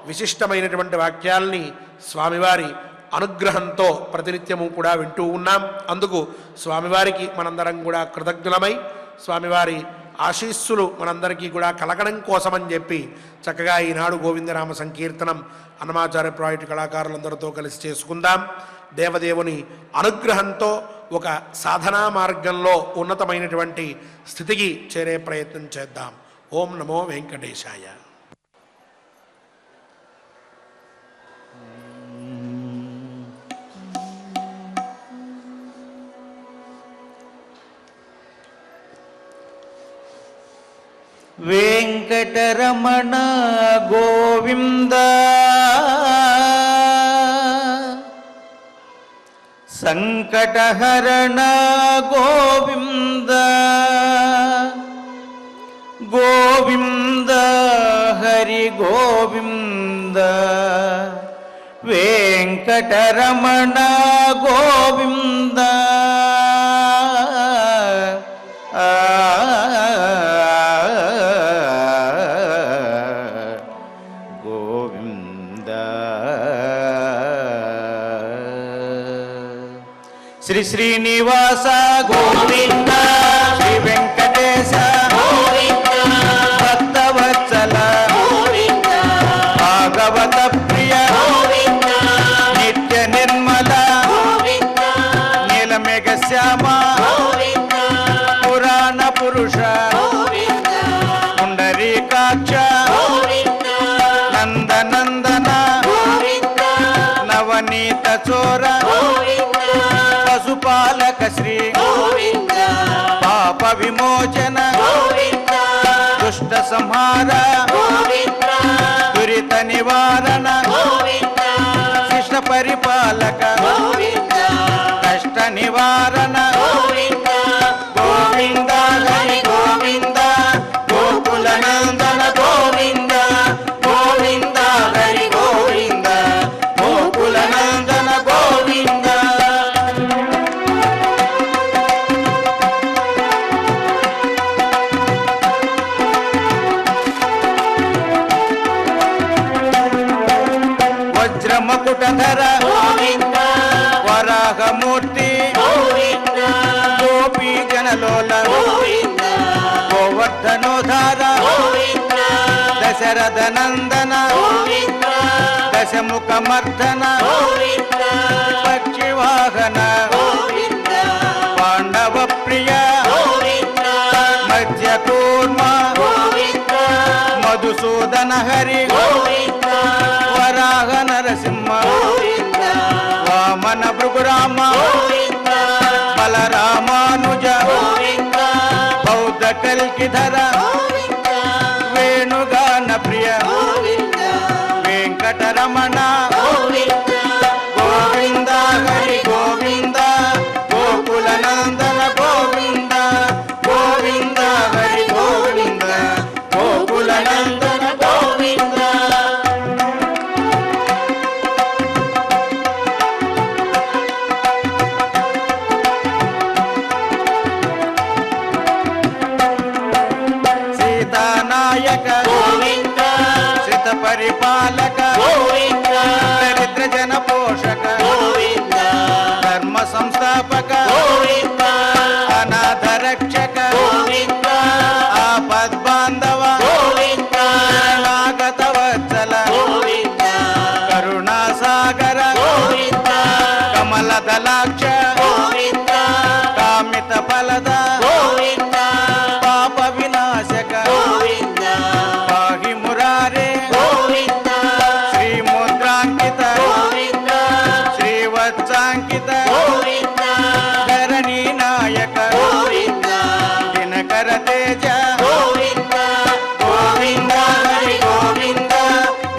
విశిష్టమైనటువంటి వాక్యాల్ని స్వామివారి అనుగ్రహంతో ప్రతినిత్యము కూడా వింటూ ఉన్నాం. అందుకు స్వామివారికి మనందరం కూడా కృతజ్ఞులమై స్వామివారి ఆశీస్సులు మనందరికీ కూడా కలగడం కోసమని చెప్పి చక్కగా ఈనాడు గోవిందనామ సంకీర్తనం అన్నమాచార్య ప్రాజెక్టు కళాకారులందరితో కలిసి చేసుకుందాం. దేవదేవుని అనుగ్రహంతో ఒక సాధనా మార్గంలో ఉన్నతమైనటువంటి స్థితికి చేరే ప్రయత్నం చేద్దాం. ఓం నమో వెంకటేశాయ. వెంకటరమణ గోవింద సంకటహరణ గోవింద గోవింద హరి గోవింద వెంకటరమణ గోవింద శ్రీ శ్రీనివాస గోవింద శ్రీ వెంకటేశ గోవింద భక్తవత్సల గోవింద భాగవత ప్రియ గోవింద నిత్య నిర్మల గోవింద నీలమేఘ శ్యామ గోవింద పురాణ పురుష గోవింద పుండరీకాక్ష గోవింద నందనందన గోవింద నవనీత చోర పశుపాలక శ్రీ గోవింద పాప విమోచన గోవింద దుష్ట సంహార గోవింద దురిత నివారణ గోవింద శిష్ట పరిపాలక గోవింద కష్ట నివారణ గోవింద గోవింద హరి గోవింద గోకుల నందన గోవింద గోవింద హరి గోవింద గోకుల నందన గోవింద వజ్రమకుటధర గోవింద వరాహమూర్తి గోవింద గోపీ జనలోల గోవింద గోవర్ధనోధార గోవింద దశరథ నందన గోవింద దశముఖ మర్దన గోవింద పక్షివాహన గోవింద పాండవ ప్రియ గోవింద మధ్య కూర్మ గోవింద మధుసూదన హరి గోవింద వరాహ నరసింహ గోవింద వామన భృగురామ గోవింద బలరామానుజ గోవింద బౌద్ధ కల్కిధర గోవింద వేణుగాన ప్రియ గోవింద వెంకటరమణ గోవింద గోవింద హరి గోవింద గోకుల నందన గోవింద గోవింద హరి గోవింద గోకుల నందన గోవింద సీతానాయక గోవింద శ్రిత పరిపాలక గోవింద దరిద్ర జన పోషక గోవింద ధర్మ సంస్థాపక గోవింద అనాథ రక్షక గోవింద ఆపద్బాంధవ గోవింద నాగత వత్సల గోవింద కరుణాసాగర గోవింద కమలదలాక్ష గోవింద కామిత ఫలద గోవింద పాప వినాశక గోవింద పాహి మురారే గోవింద శ్రీముద్రాంకిత గోవింద శ్రీవత్సాంకిత గోవింద ధరణీ నాయక గోవింద దినకర తేజ గోవింద గోవింద హరి గోవింద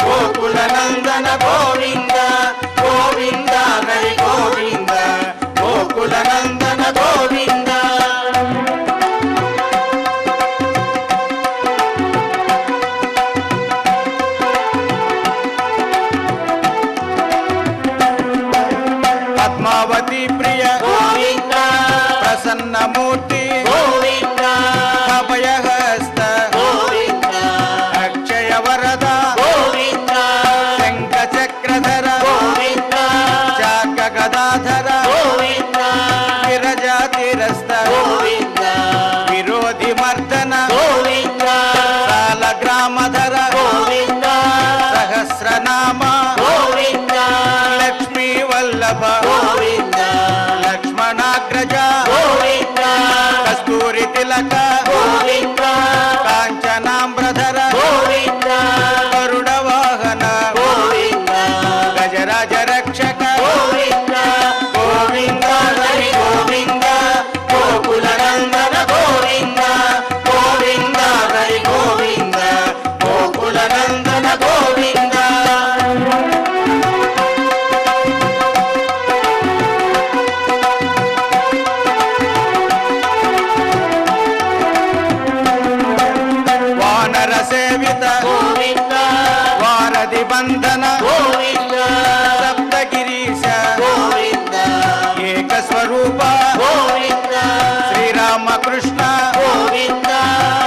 గోకుల నందన గోవింద గోవింద హరి గోవింద గోకుల నందన గోవింద పద్మావతి ప్రియ గోవింద ప్రసన్నమూర్తి గోవింద అభయహస్త గోవింద అక్షయ వరద గోవింద శంఖ చక్రధర గోవింద చాక గదాధర గోవింద విరజాతిరస్త గోవింద విరోధి మర్దన గోవింద సాల గ్రామధర గోవింద సహస్రనామ గోవింద లక్ష్మీ వల్లభ గోవింద లక్ష్మణాగ్రజ గోవింద కస్తూరి తిలక గోవింద కాంచనాంబ్రధర గోవింద గరుడ వాహన గోవింద గజరాజ రక్షక గోవింద గోవింద హరి గోవింద గోకుల నందన గోవింద గోవింద హరి గోవింద గోకుల నందన గోవింద వానర సేవిత గోవింద వారధి బంధన గోవింద సప్తగిరీశ గోవింద ఏక స్వరూప గోవింద శ్రీరామకృష్ణ గోవింద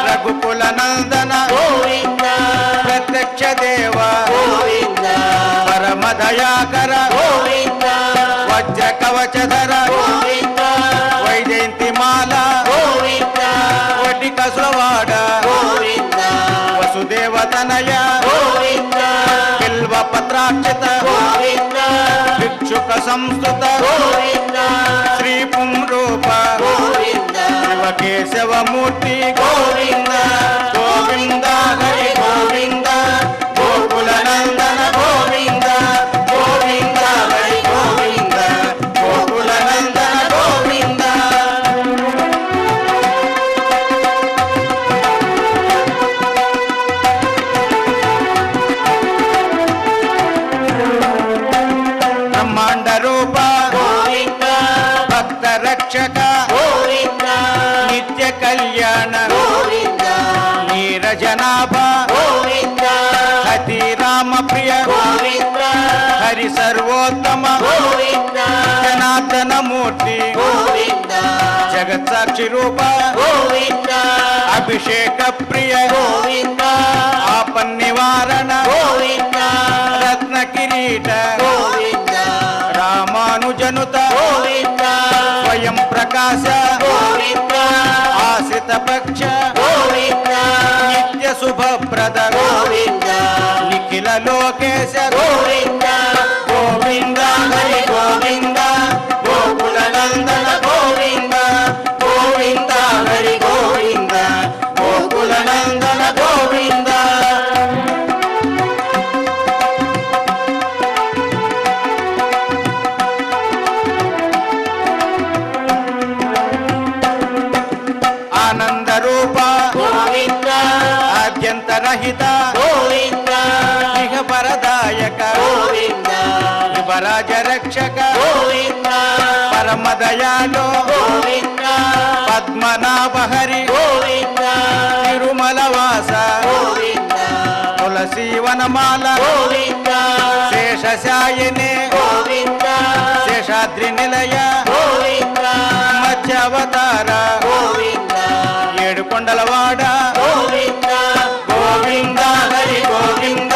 రఘుకుల నందన గోవింద ప్రత్యక్ష దేవ గోవింద పరమ దయాకర గోవింద వజ్ర కవచధర గోవింద వైజయంతి మాల గోవింద వటిక సువాడ గోవింద వసుదేవతనయ గోవింద బిల్వ పత్రాక్షిత గోవింద భిక్షుక సంస్కృత గోవింద శ్రీ పుంరూప గోవింద శివకేశవమూర్తి గోవింద గోవింద హరి గోవింద గోకుల నందన గోవింద గోవింద హరి గోవింద గోకుల నందన గోవింద బ్రహ్మాండ రూప గోవింద భక్త రక్షక గోవింద నిత్య కళ్యాణ గోవింద నీరజనాభ గోవింద హతి రామ ప్రియ గోవింద హరి సర్వోత్తమ గోవింద జనార్దన మూర్తి గోవింద జగత్సాక్షి రూప గోవింద అభిషేక ప్రియ గోవింద ఆపన్నివారణ గోవింద రత్న కిరీట గోవింద రామానుజనుత గోవింద స్వయం ప్రకాశ గోవింద ఆశ్రిత పక్ష గోవింద నిత్య శుభప్రద గోవింద నిఖిల లోకేశ గోవింద గోవింద హరి గోవింద గోకుల నందన గోవింద గోవింద హరి గోవింద గోకుల నందన గోవింద ఆనంద రూప గోవింద ఆద్యంతరహిత గోవింద ఇహ పరదాయక గోవింద యువరాజ రక్షక గోవింద పరమ దయాళు గోవింద పద్మనాభ హరి గోవింద తిరుమల వాస గోవింద తులసి వనమాల గోవింద శేషశాయినే గోవింద శేషాద్రి నిలయ గోవింద మత్స్యావతార గోవింద ఏడు కొండలవాడ గోవింద గోవింద హరి గోవింద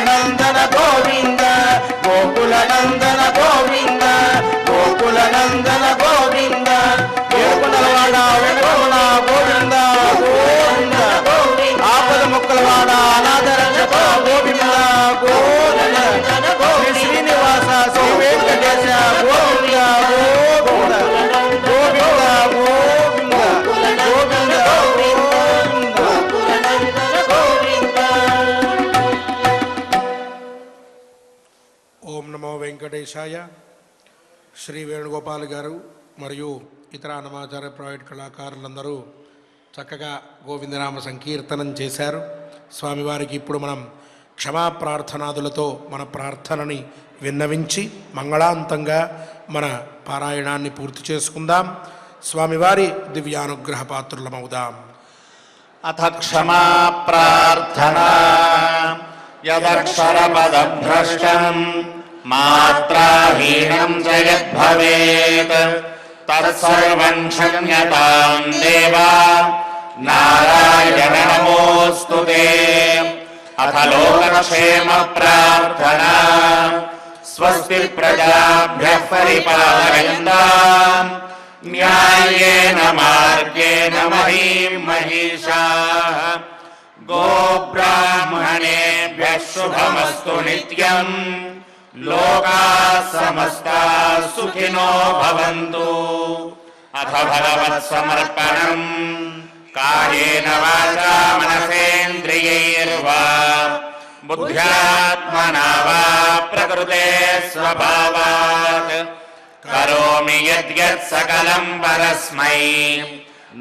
నందన గోవింద గోకుల నందన గోవింద గోకుల నందన గోవింద ఏడుకొండలవాడ వెంకటరమణ గోవింద గోవింద ఆపద ముక్కలవాడ అనాథ రక్షక గోవింద గోవింద శ్రీ శ్రీనివాస శ్రీ వెంకటేశ గోవింద గోవింద గోవింద గోవింద గోవింద ఓం నమో వెంకటేశాయ. శ్రీ వేణుగోపాల్ గారు మరియు ఇతర అన్నమాచార్య ప్రైవేట్ కళాకారులందరూ చక్కగా గోవిందనామ సంకీర్తనం చేశారు. స్వామివారికి ఇప్పుడు మనం క్షమా ప్రార్థనాదులతో మన ప్రార్థనని విన్నవించి మంగళాంతంగా మన పారాయణాన్ని పూర్తి చేసుకుందాం. స్వామివారి దివ్యానుగ్రహ పాత్రులమవుదాం. అథ క్షమా ప్రార్థనా యదక్షరపదభ్రష్టం మాత్రాహీనం చ యద్భవేత్ తత్సర్వం క్షమ్యతాం దేవా నారాయణ నమోస్తుతే. అథ లోకక్షేమ ప్రార్థనా స్వస్తి ప్రజాభ్యః పరిపాలయంతాం న్యాయేన మార్గేణ మహీం మహిషాః. గోబ్రాహ్మణేభ్యः శుభమస్తు నిత్యం. లోకాः సమస్తాः సుఖినో భవంతు. అథ భగవత్సమర్పణం కాయేన వాచా మనసేంద్రియైర్వా బుద్ధ్యాత్మనా వా ప్రకృతే స్వభావాత్ కరోమి యద్యత్ సకలం పరస్మై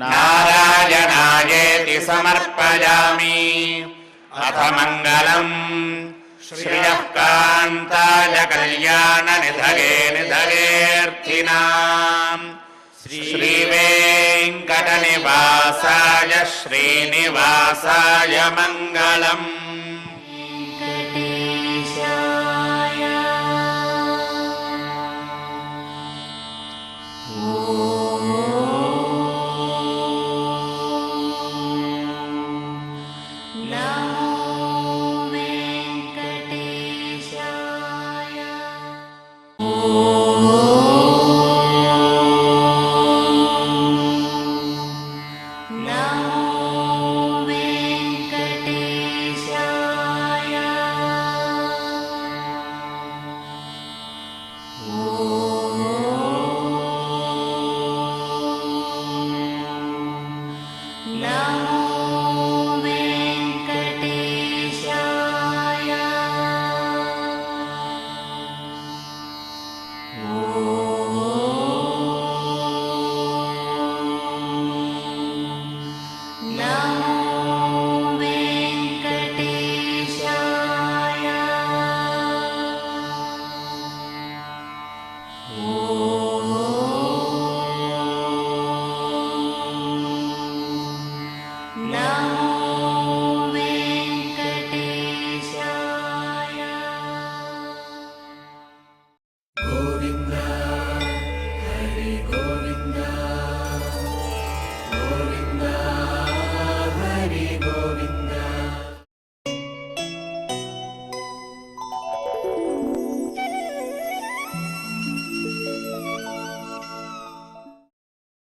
నారాయణాయేతి సమర్పయామి. అథ మంగళం శ్రియః కాంతాయ కళ్యాణ నిధగే నిధగేర్థినాం శ్రీ వెంకట నివాసాయ శ్రీనివాసాయ మంగళం.